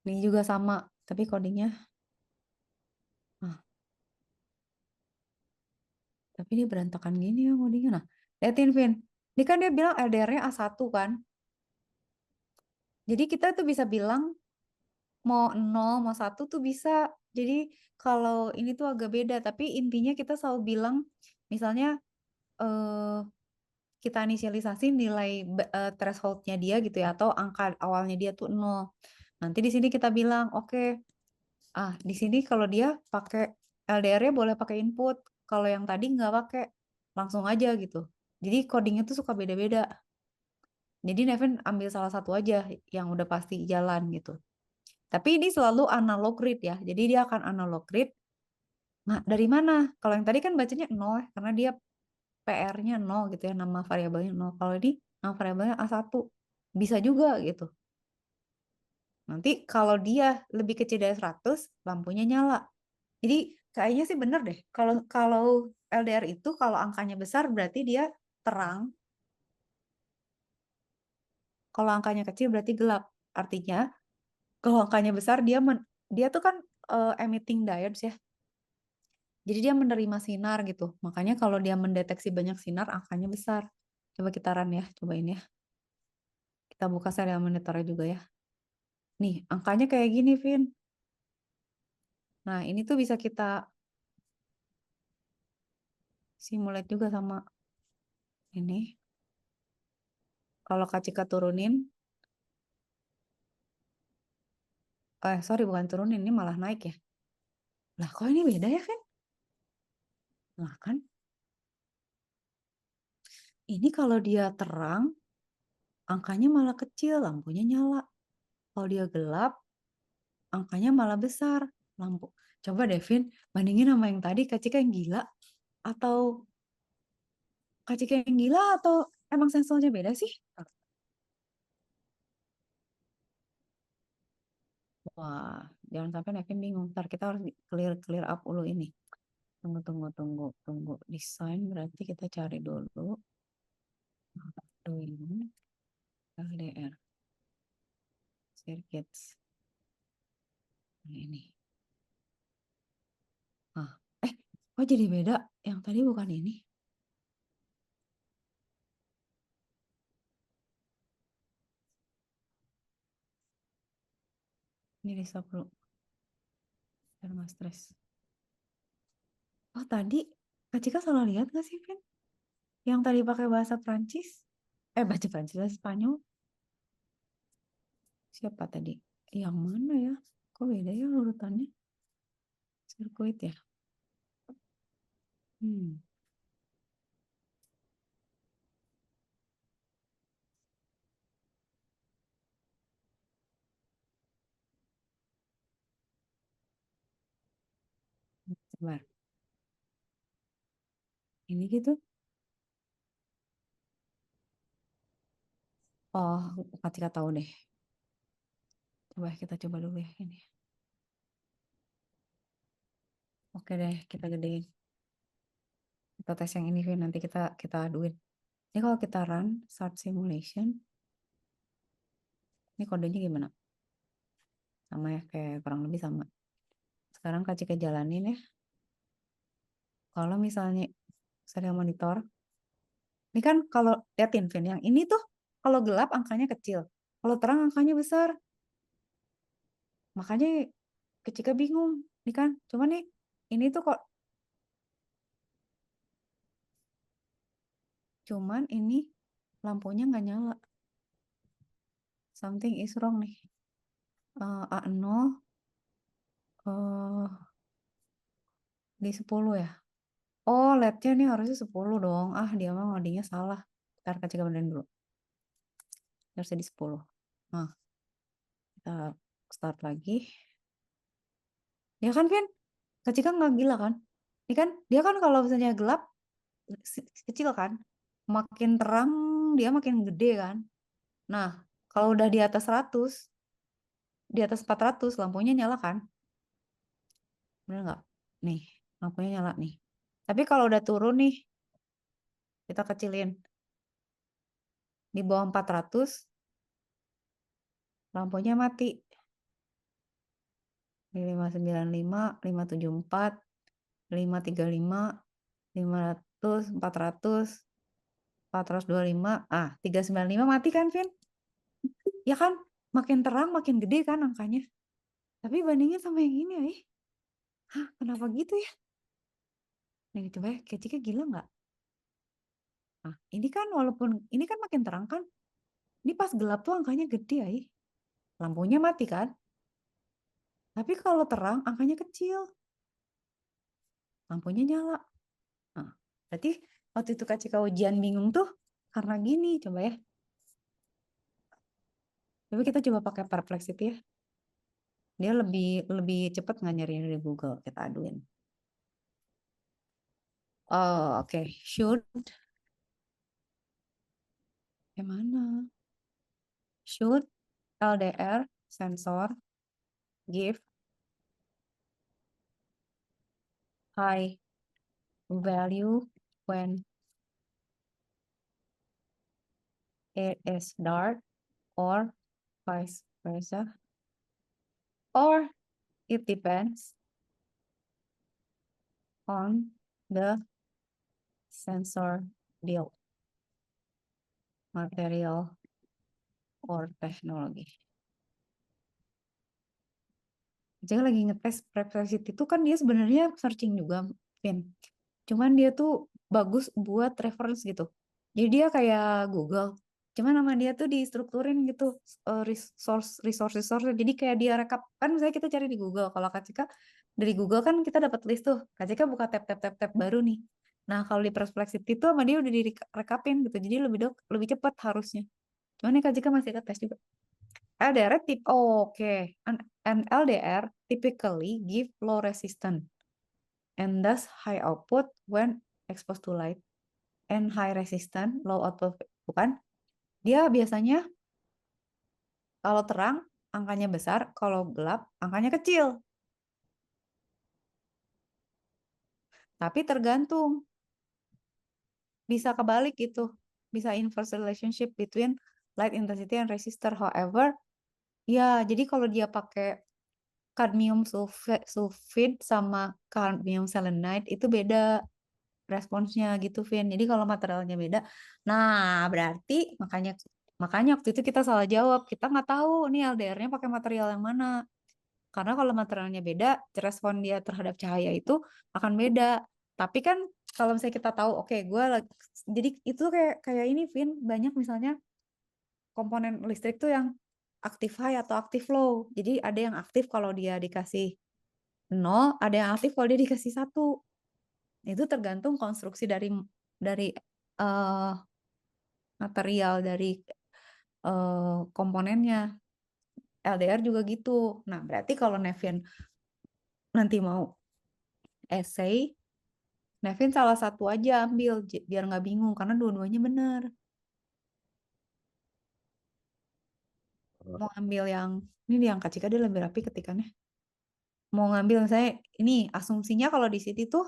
Ini juga sama, tapi codingnya. Nah, tapi dia berantakan gini ya codingnya. Nah, liatin Vin. Ini kan dia bilang LDR-nya A1 kan. Jadi kita tuh bisa bilang mau 0, mau 1 tuh bisa. Jadi kalau ini tuh agak beda, tapi intinya kita selalu bilang misalnya eh, kita inisialisasi nilai threshold-nya dia gitu ya, atau angka awalnya dia tuh 0. Nanti di sini kita bilang, oke, di sini kalau dia pakai LDR-nya boleh pakai input, kalau yang tadi nggak pakai, langsung aja gitu. Jadi codingnya tuh suka beda-beda. Jadi Nevin ambil salah satu aja yang udah pasti jalan gitu. Tapi ini selalu analog read ya. Jadi dia akan analog read. Nah, dari mana? Kalau yang tadi kan bacanya 0 ya, karena dia PR-nya 0 gitu ya, nama variabelnya 0. Kalau ini nama variabelnya A1. Bisa juga gitu. Nanti kalau dia lebih kecil dari 100, lampunya nyala. Jadi kayaknya sih bener deh. Kalau kalau LDR itu kalau angkanya besar berarti dia terang. Kalau angkanya kecil berarti gelap. Artinya kalau angkanya besar dia tuh kan emitting diodes ya. Jadi dia menerima sinar gitu. Makanya kalau dia mendeteksi banyak sinar, angkanya besar. Coba kita run ya, cobain ya. Kita buka serial monitornya juga ya. Nih, angkanya kayak gini, Vin. Nah, ini tuh bisa kita simulate juga sama ini. Kalau Kacika turunin, sorry bukan turunin, ini malah naik ya. Lah, kok ini beda ya, Vin? Nah, kan ini kalau dia terang, angkanya malah kecil, lampunya nyala. Kalau dia gelap, angkanya malah besar, lampu. Coba Devin, bandingin sama yang tadi, Kak Cika yang gila, atau Kak Cika yang gila, atau emang sensornya beda sih? Wah, jangan sampai Nevin bingung. Ntar kita harus clear up dulu ini. Tunggu. Desain berarti kita cari dulu. Doing LDR. Circuits. Nah, ini. Kok jadi beda? Yang tadi bukan ini. Ini di stop dulu. Biar nggak stres. Oh tadi, Kak Cika salah lihat nggak sih, Vin? Yang tadi pakai bahasa Prancis? Bahasa Prancis, bahasa Spanyol. Siapa tadi? Yang mana ya? Kok beda ya urutannya? Sirkuit ya? Hmm, sebentar. Ini gitu. Oh, Kak Cika tahu deh. Coba kita coba dulu ya ini. Oke deh, kita gedein. Kita tes yang ini, Vin. Nanti kita aduin. Ini kalau kita run start simulation, ini kodenya gimana? Sama ya, kayak kurang lebih sama. Sekarang Kak Cika jalanin ya. Kalau misalnya serial monitor, ini kan kalau liatin Vin, yang ini tuh kalau gelap angkanya kecil, kalau terang angkanya besar. Makanya Kak Cika bingung. Ini kan, cuman nih, ini tuh kok, cuman ini lampunya nggak nyala. Something is wrong nih. A0 di 10 ya. Oh, LED-nya nih harusnya 10 dong. Ah, dia mah ngodingnya salah. Ntar Kak Cika benerin dulu. Harusnya di 10. Nah, kita start lagi. Ya kan, Vin? Kak Cika nggak gila kan? Ini kan, dia kan kalau misalnya gelap, kecil kan? Makin terang, dia makin gede kan? Nah, kalau udah di atas 100, di atas 400, lampunya nyala kan? Bener nggak? Nih, lampunya nyala nih. Tapi kalau udah turun nih, kita kecilin. Di bawah 400, lampunya mati. Di 595, 574, 535, 500, 400, 425. 395 mati kan, Vin? Ya kan? Makin terang, makin gede kan angkanya. Tapi bandingnya sama yang ini, Hah, kenapa gitu ya? Nih, coba ya, keciknya gila nggak? Nah, ini kan walaupun, ini kan makin terang kan? Ini pas gelap tuh angkanya gede, Lampunya mati kan? Tapi kalau terang, angkanya kecil. Lampunya nyala. Nah, berarti waktu itu Kak Cika ujian bingung tuh karena gini, coba ya. Tapi kita coba pakai Perplexity ya. Dia lebih lebih cepat nggak nyari dari Google. Kita aduin. Oh, oke. Should, yang mana? Should LDR sensor give high value when it is dark or vice versa? Or it depends on the sensor build, material, or technology. Jadi lagi ngetes Perplexity itu kan dia sebenarnya searching juga, Vin. Cuman dia tuh bagus buat reference gitu. Jadi dia kayak Google. Cuman nama dia tuh distrukturin gitu, resource. Jadi kayak dia rekap. Kan misalnya kita cari di Google. Kalau Kak Cika, dari Google kan kita dapat list tuh. Kak Cika buka tab baru nih. Nah, kalau di Perplexity itu sama dia udah direkapin gitu. Jadi lebih cepat harusnya. Cuman nih Kak Cika masih tes juga. LDR tip, oke. An LDR typically give low resistance and thus high output when exposed to light, and high resistance, low output. Bukan? Dia biasanya kalau terang angkanya besar, kalau gelap angkanya kecil. Tapi tergantung, bisa kebalik gitu. Bisa inverse relationship between light intensity and resistor. However, ya jadi kalau dia pakai cadmium sulfide sama cadmium selenide itu beda responsnya gitu, Vin. Jadi kalau materialnya beda, nah berarti makanya makanya waktu itu kita salah jawab. Kita nggak tahu nih LDR-nya pakai material yang mana. Karena kalau materialnya beda, respon dia terhadap cahaya itu akan beda. Tapi kan kalau misalnya kita tahu, oke, gue lagi, jadi itu kayak kayak ini, Vin, banyak misalnya komponen listrik tuh yang aktif high atau aktif low. Jadi ada yang aktif kalau dia dikasih 0, ada yang aktif kalau dia dikasih 1. Itu tergantung konstruksi dari eh, material dari komponennya. LDR juga gitu. Nah, berarti kalau Nevin nanti mau essay, Nevin salah satu aja ambil biar nggak bingung karena dua-duanya benar. Mau ambil yang ini yang Kak Cika dia lebih rapi ketikannya. Mau ngambil misalnya ini asumsinya kalau di situ tuh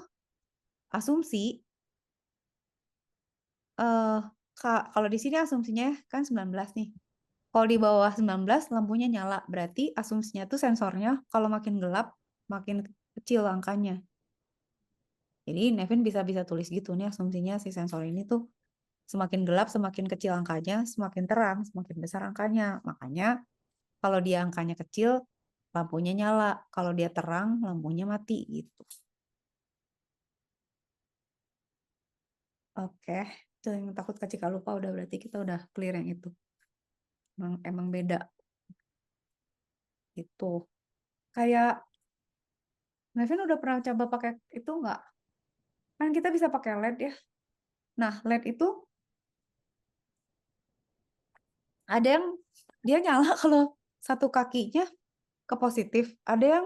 asumsi eh kalau di sini asumsinya kan 19 nih. Kalau di bawah 19 lampunya nyala, berarti asumsinya tuh sensornya kalau makin gelap makin kecil angkanya. Jadi Nevin bisa tulis gitu nih asumsinya si sensor ini tuh semakin gelap semakin kecil angkanya, semakin terang semakin besar angkanya. Makanya kalau dia angkanya kecil lampunya nyala. Kalau dia terang, lampunya mati gitu. Oke, itu yang takut Kak lupa udah berarti kita udah clear yang itu. Emang beda itu. Kayak Nevin udah pernah coba pakai itu nggak? Kan kita bisa pakai LED ya. Nah, LED itu ada yang dia nyala kalau satu kakinya ke positif, ada yang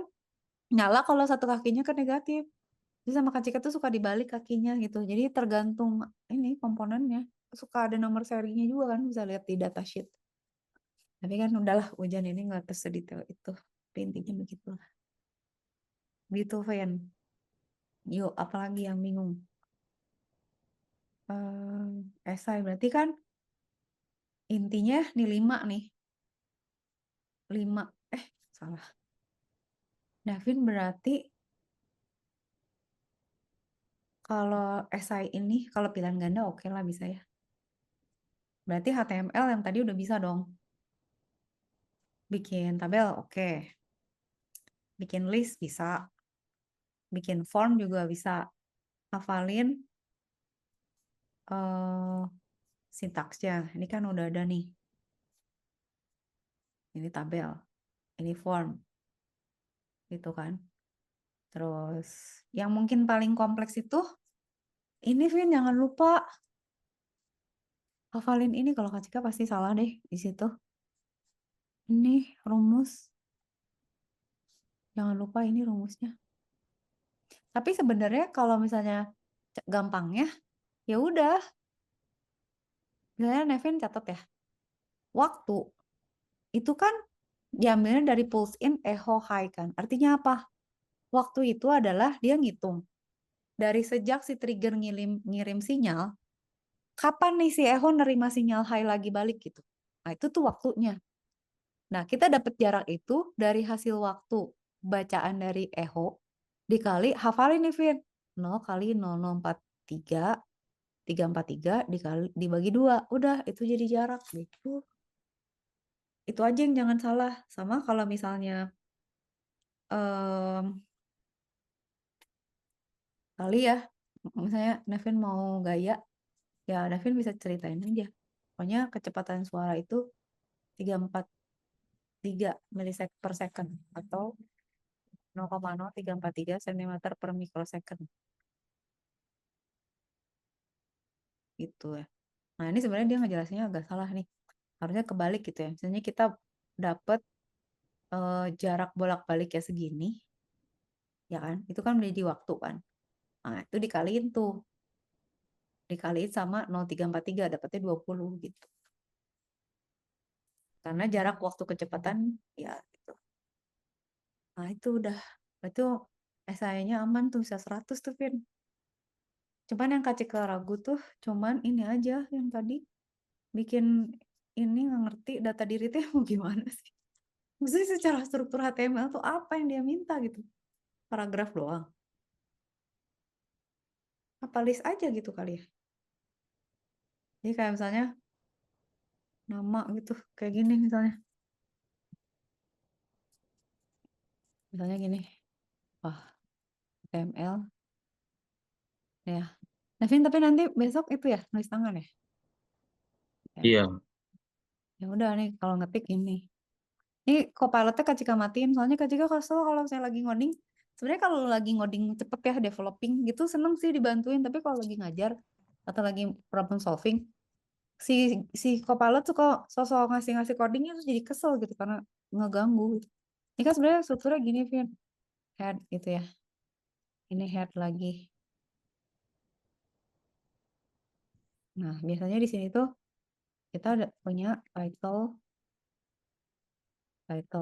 nyala kalau satu kakinya ke negatif. Jadi sama Kak Cika tuh suka dibalik kakinya gitu. Jadi tergantung ini komponennya. Suka ada nomor serinya juga kan, bisa lihat di datasheet. Tapi kan udahlah, hujan ini nggak sedetail itu. Tapi intinya begitu. Gitu, Fen. Yuk, apalagi yang bingung? Esai berarti kan intinya nih 5 nih. 5. Salah. Davin berarti kalau esai ini, kalau pilihan ganda oke lah bisa ya. Berarti HTML yang tadi udah bisa dong. Bikin tabel oke. Bikin list bisa. Bikin form juga bisa. Hafalin sintaksnya. Ini kan udah ada nih. Ini tabel. Ini form. Gitu kan. Terus yang mungkin paling kompleks itu ini Vin, jangan lupa hafalin ini. Kalau Kak Cika pasti salah deh di situ. Ini rumus. Jangan lupa ini rumusnya. Tapi sebenarnya kalau misalnya gampangnya ya udah. Misalnya Nevin catat ya. Waktu itu kan diambilnya dari pulse in echo high kan. Artinya apa? Waktu itu adalah dia ngitung dari sejak si trigger ngirim sinyal, kapan nih si echo nerima sinyal high lagi balik gitu. Nah, itu tuh waktunya. Nah, kita dapat jarak itu dari hasil waktu bacaan dari echo dikali hafalin nih Vin. 0 kali 0043 343 dikali dibagi 2. Udah, itu jadi jarak gitu. Itu aja yang jangan salah. Sama kalau misalnya kali ya, misalnya Nevin mau gaya, ya Nevin bisa ceritain aja. Pokoknya kecepatan suara itu 343 milisecond per second atau 0,0343 cm per mikrosecond. Gitu ya. Nah, ini sebenarnya dia ngejelasinnya agak salah nih. Harusnya kebalik gitu ya. Misalnya kita dapat jarak bolak-balik ya segini, ya kan? Itu kan menjadi waktu kan. Nah, itu dikaliin tuh. Dikaliin sama 0,343 dapatnya 20 gitu. Karena jarak waktu kecepatan ya gitu. Nah, itu udah. Itu SI-nya aman tuh bisa 100 tuh, Vin. Cuman yang Kak Cika ragu tuh cuman ini aja yang tadi bikin ini nggak ngerti data diri teh mau gimana sih. Maksudnya secara struktur HTML tuh apa yang dia minta gitu. Paragraf doang. Apa list aja gitu kali ya. Jadi kayak misalnya nama gitu. Kayak gini misalnya. Misalnya gini. Wah, HTML. Ya. Nah, Vin, tapi nanti besok itu ya, nulis tangan ya? Iya, Ya udah nih, kalau ngetik ini. Ini Copilot-nya Kak Cika matiin, soalnya Kak Cika kesel kalau saya lagi ngoding. Sebenarnya kalau lagi ngoding cepet ya, developing gitu, seneng sih dibantuin. Tapi kalau lagi ngajar atau lagi problem solving, si si Copilot tuh kok sosok ngasih-ngasih codingnya terus jadi kesel gitu karena ngeganggu gitu. Ini kan sebenarnya strukturnya gini, Vin. Head gitu ya. Ini head lagi. Nah, biasanya di sini tuh kita ada punya title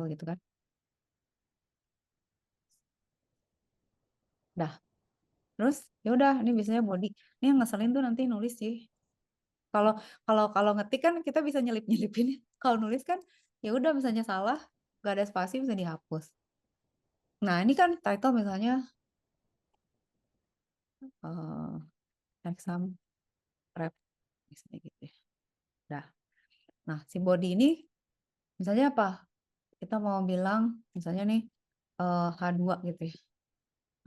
gitu kan. Dah. Terus ya udah, ini biasanya body. Ini yang ngeselin tuh nanti nulis sih. Kalau kalau ngetik kan kita bisa nyelip-nyelipin. Kalau nulis kan ya udah misalnya salah, gak ada spasi bisa dihapus. Nah, ini kan title misalnya exam prep misalnya gitu ya. Nah, si body ini misalnya apa? kita mau bilang misalnya nih H2 gitu ya.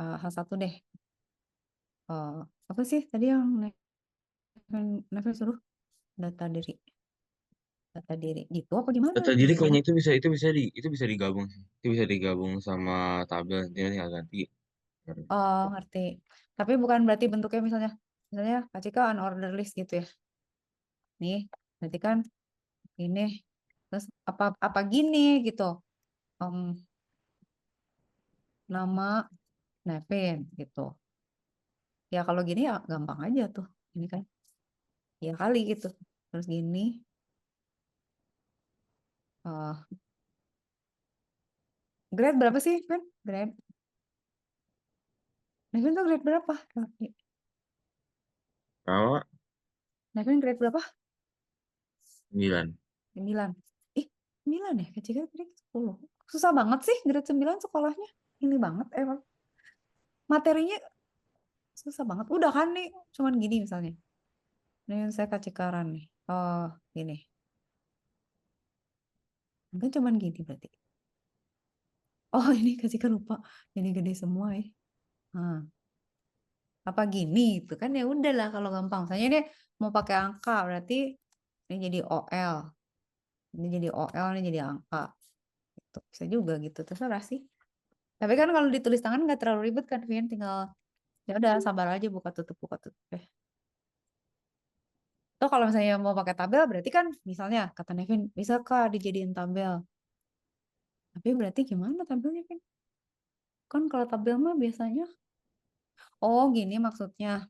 H1 deh. Eh, apa sih tadi yang Nevin suruh data diri gitu apa gimana Data diri jadinya? kayaknya itu bisa digabung sih. Itu bisa digabung sama tabel, nanti tinggal ganti. Oh, ngerti. Tapi bukan berarti bentuknya misalnya Kak Cika unordered list gitu ya. Nih, berarti kan ini terus apa apa gini gitu. Em, nama Nevin gitu. Ya kalau gini ya gampang aja tuh. Ini kan ya kali gitu. Terus gini eh grade berapa sih, Vin? Grade. Nevin tuh grade berapa? Kalau Nevin grade berapa? 9. 9. Ih, 9 ya? Kak Cika grade 10. Susah banget sih grade 9 sekolahnya. Ini banget emang. Materinya susah banget. Udah kan nih, cuman gini misalnya. Ini yang saya kasih karan nih. Oh, gini. Mungkin cuman gini berarti. Oh, ini kasih kan lupa. Ini gede semua ya. Nah, apa gini itu kan ya udahlah kalau gampang. Misalnya dia mau pakai angka berarti ini jadi OL. Ini jadi OL, ini jadi angka. Gitu. Bisa juga gitu. Terserah sih. Tapi kan kalau ditulis tangan nggak terlalu ribet kan, Vin. Tinggal ya udah sabar aja buka tutup buka tutup. Tuh kalau misalnya mau pakai tabel berarti kan misalnya kata Nevin bisa kak dijadiin tabel. Tapi berarti gimana tabelnya kan? Kan kalau tabel mah biasanya oh gini maksudnya.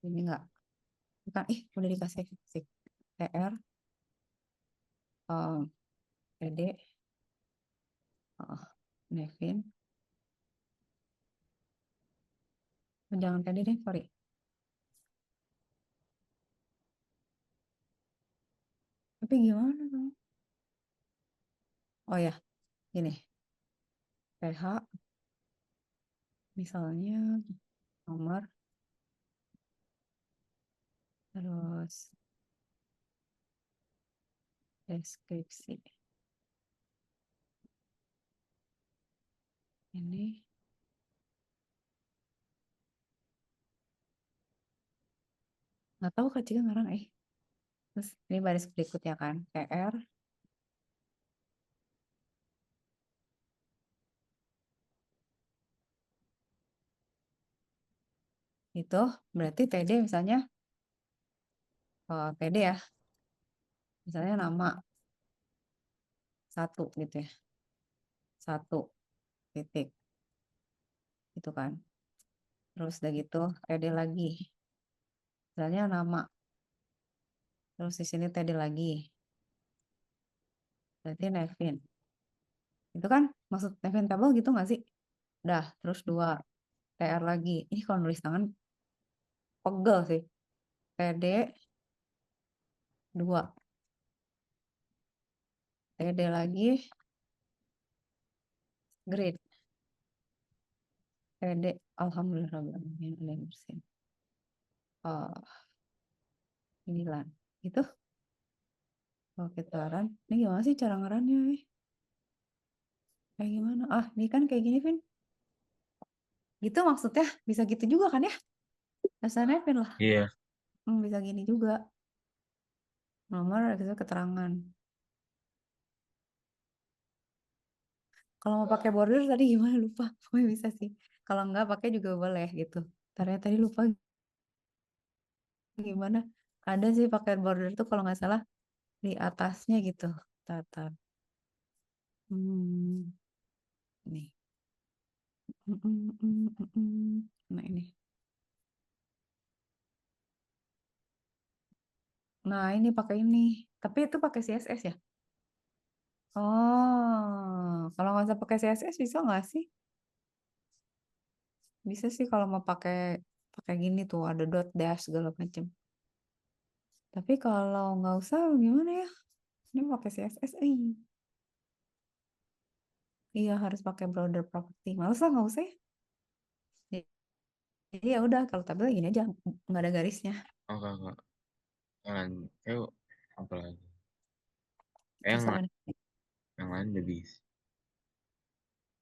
Ini enggak. Bukan udah dikasih fisik. TR PD Nevin. Oh, jangan PD deh, sorry. Tapi gimana dong? Oh ya, gini. PH misalnya nomor terus deskripsi. Ini nggak tahu Kak Cika ngarang Terus ini baris berikutnya kan. PR itu berarti TD misalnya TD ya. Misalnya nama satu gitu ya. Satu titik itu kan. Terus udah gitu TD lagi. Misalnya nama. Terus di sini TD lagi. Berarti Nevin. Itu kan maksud Nevin table gitu nggak sih? Udah, terus 2 TR lagi. Ini kalau nulis tangan pegel sih. TD 2. TD lagi grade. TD Alhamdulillah Rabbil Alamin, ada yang bersin. Oh, 9. Itu kalau kita ran. Ini gimana sih cara ngarannya? Kayak gimana? Ini kan kayak gini, Vin. Gitu maksudnya bisa gitu juga kan ya? Dasarnya Vin lah. Iya. Bisa gini juga. Nomor gitu keterangan. Kalau mau pakai border tadi gimana lupa. Pokoknya bisa sih. Kalau enggak pakai juga boleh gitu. Ternyata tadi lupa gimana. Ada sih pakai border tuh kalau nggak salah di atasnya gitu. Tata. Hmm, nih. Nah ini. Nah ini pakai ini. Tapi itu pakai CSS ya? Oh, kalau nggak usah pakai CSS bisa nggak sih? Bisa sih kalau mau pakai pakai gini tuh ada dot dash segala macam. Tapi kalau nggak usah gimana ya? Ini pakai CSS. Iya harus pakai border property. Males lah nggak usah ya. Jadi ya udah kalau tabel gini aja nggak ada garisnya. Oke, oke. Kayak apa lagi? Kayak Terserah nih. yang lain udah bisa.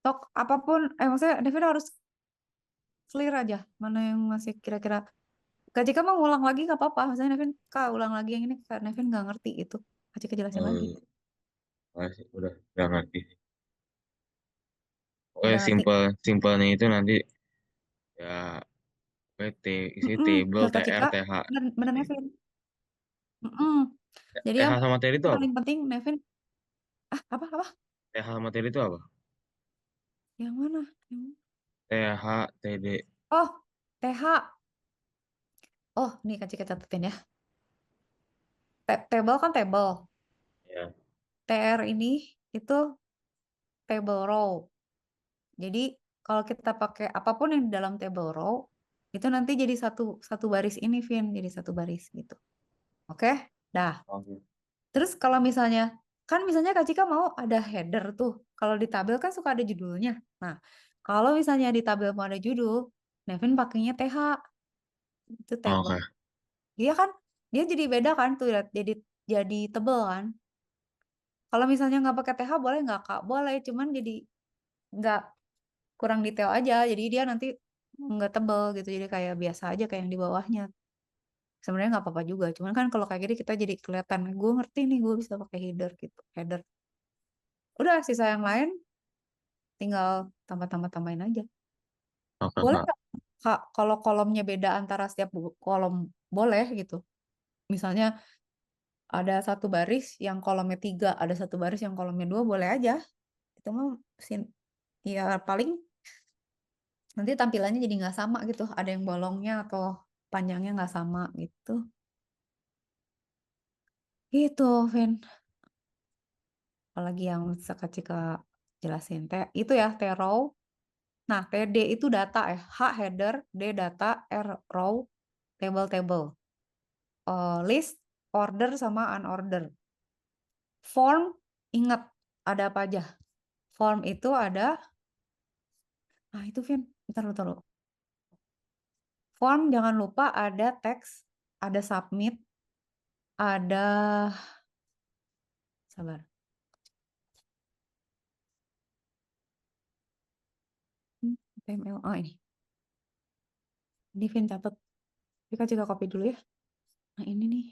Tok apapun, maksudnya Devin harus clear aja. Mana yang masih kira-kira. Kak Cika mau ngulang lagi nggak apa-apa. Misalnya Devin, Kak ulang lagi yang ini, Kak Devin nggak ngerti itu. Kak Cika jelasin lagi. Eh, Masih udah ngerti sih. Oke, Udah ngerti. simpelnya itu nanti ya PT isi table Menurut Kak TR Cika, TH. bener, bener Devin. Mm-mm. Jadi TH yang sama TR itu apa? paling penting Devin, apa? TH sama TR itu apa? Yang mana? Yang mana? TH TD. Oh, TH. Oh, nih Kak Cika catetin ya. Table kan table. Ya. TR ini itu table row. Jadi kalau kita pakai apapun yang di dalam table row, itu nanti jadi satu satu baris ini, Vin, jadi satu baris gitu. Oke? Dah. Oke. Terus kalau misalnya, kan misalnya Kak Cika mau ada header tuh. Kalau di tabel kan suka ada judulnya. Nah, kalau misalnya di tabel mau ada judul, Nevin pakainya TH, itu table. Oke. Dia kan, dia jadi beda kan tuh, jadi tebel kan. Kalau misalnya nggak pakai TH boleh nggak Kak? Boleh, cuman jadi nggak kurang detail aja. Jadi dia nanti nggak tebel gitu. Jadi kayak biasa aja kayak yang di bawahnya. Sebenarnya nggak apa-apa juga. Cuman kan kalau kayak gini kita jadi kelihatan. Gue ngerti nih, gue bisa pakai header gitu. Header. Udah sisa yang lain tinggal tambahin aja. Oke, Boleh Kak. nggak Kak kalau kolomnya beda antara setiap kolom boleh gitu. Misalnya ada satu baris yang kolomnya 3, ada satu baris yang kolomnya 2 boleh aja. Itu mah ya paling nanti tampilannya jadi nggak sama gitu. Ada yang bolongnya atau panjangnya nggak sama gitu. Gitu, Vin. Apalagi yang Cika jelasin. Itu ya, T row. Nah, TD itu data ya. H header, D data, R row, table. List, order, sama unorder. Form, ingat ada apa aja. Form itu ada, itu Vin, bentar lu. Form jangan lupa ada teks, ada submit, ada, sabar. HTML, ini. Ini Vin catat. Kita juga copy dulu ya. Nah ini nih.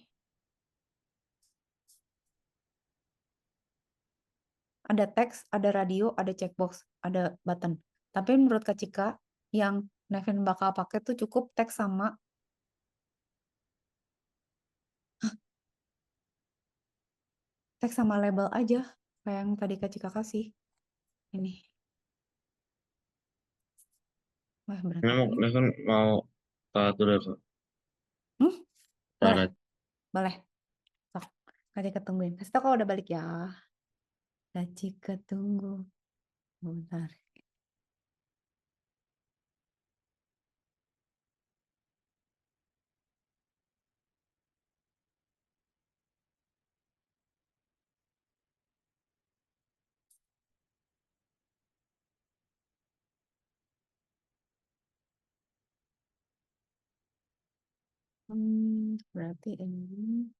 Ada teks, ada radio, ada checkbox, ada button. Tapi menurut Kak Cika, yang Nevin bakal pakai tuh cukup teks sama label aja. Kayak yang tadi Kak Cika kasih. Ini. Wah, berantakan nih. Ini kan mau saat udah Kak. Hmm? Boleh, Saat. boleh. Sok. Kak Cika tungguin. Kasih tau kalau udah balik ya. Kak Cika tunggu. Bentar. Berarti ini.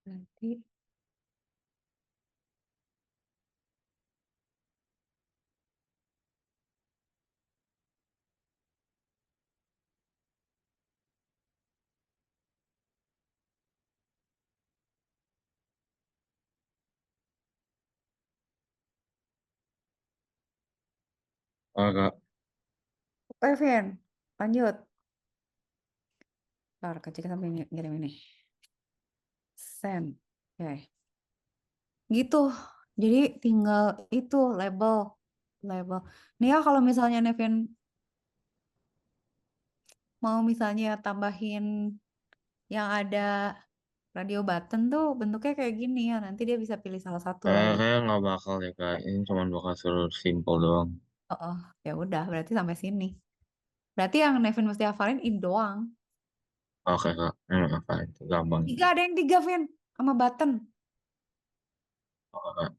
Berarti. Oke, Kak. Oke, Vin. Lanjut. Ntar Kak Cika sampai ngirim ini. Send. Oke. Gitu. Jadi tinggal itu label. Label. Nih ya kalau misalnya Nevin mau misalnya tambahin yang ada radio button tuh bentuknya kayak gini ya. Nanti dia bisa pilih salah satu lagi. Kayak nggak bakal ya Kak. Ini cuma bakal suruh simple doang. Oh, ya udah berarti sampai sini. Berarti yang Nevin mesti hafalin ini doang. Oke Kak. Apa itu gampang. Tiga ada yang tiga, Vin, sama button. Oke Kak.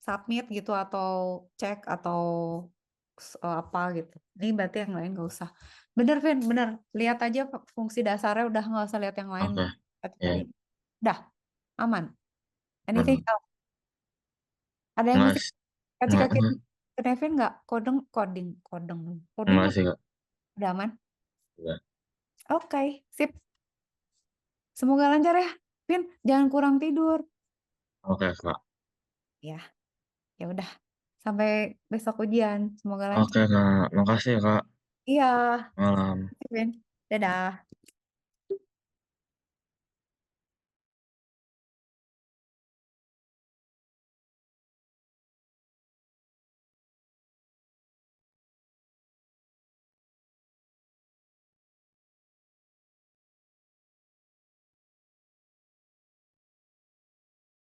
submit gitu atau cek atau apa gitu. Ini berarti yang lain nggak usah. Bener, Vin, bener. Lihat aja fungsi dasarnya, udah nggak usah lihat yang lain. Oke, Tadi. ya, Udah, aman. Anything aman. else? Ada yang Enggak, mesti kasih enggak, kaki ke Devin nggak? Coding enggak sih, Kak. udah aman? Enggak. Oke, sip. Semoga lancar ya. Vin, jangan kurang tidur. Oke, Kak. Ya, ya udah. Sampai besok ujian. Semoga lancar. Oke, Kak. Makasih ya, Kak. Iya, Malam. Vin. Dadah.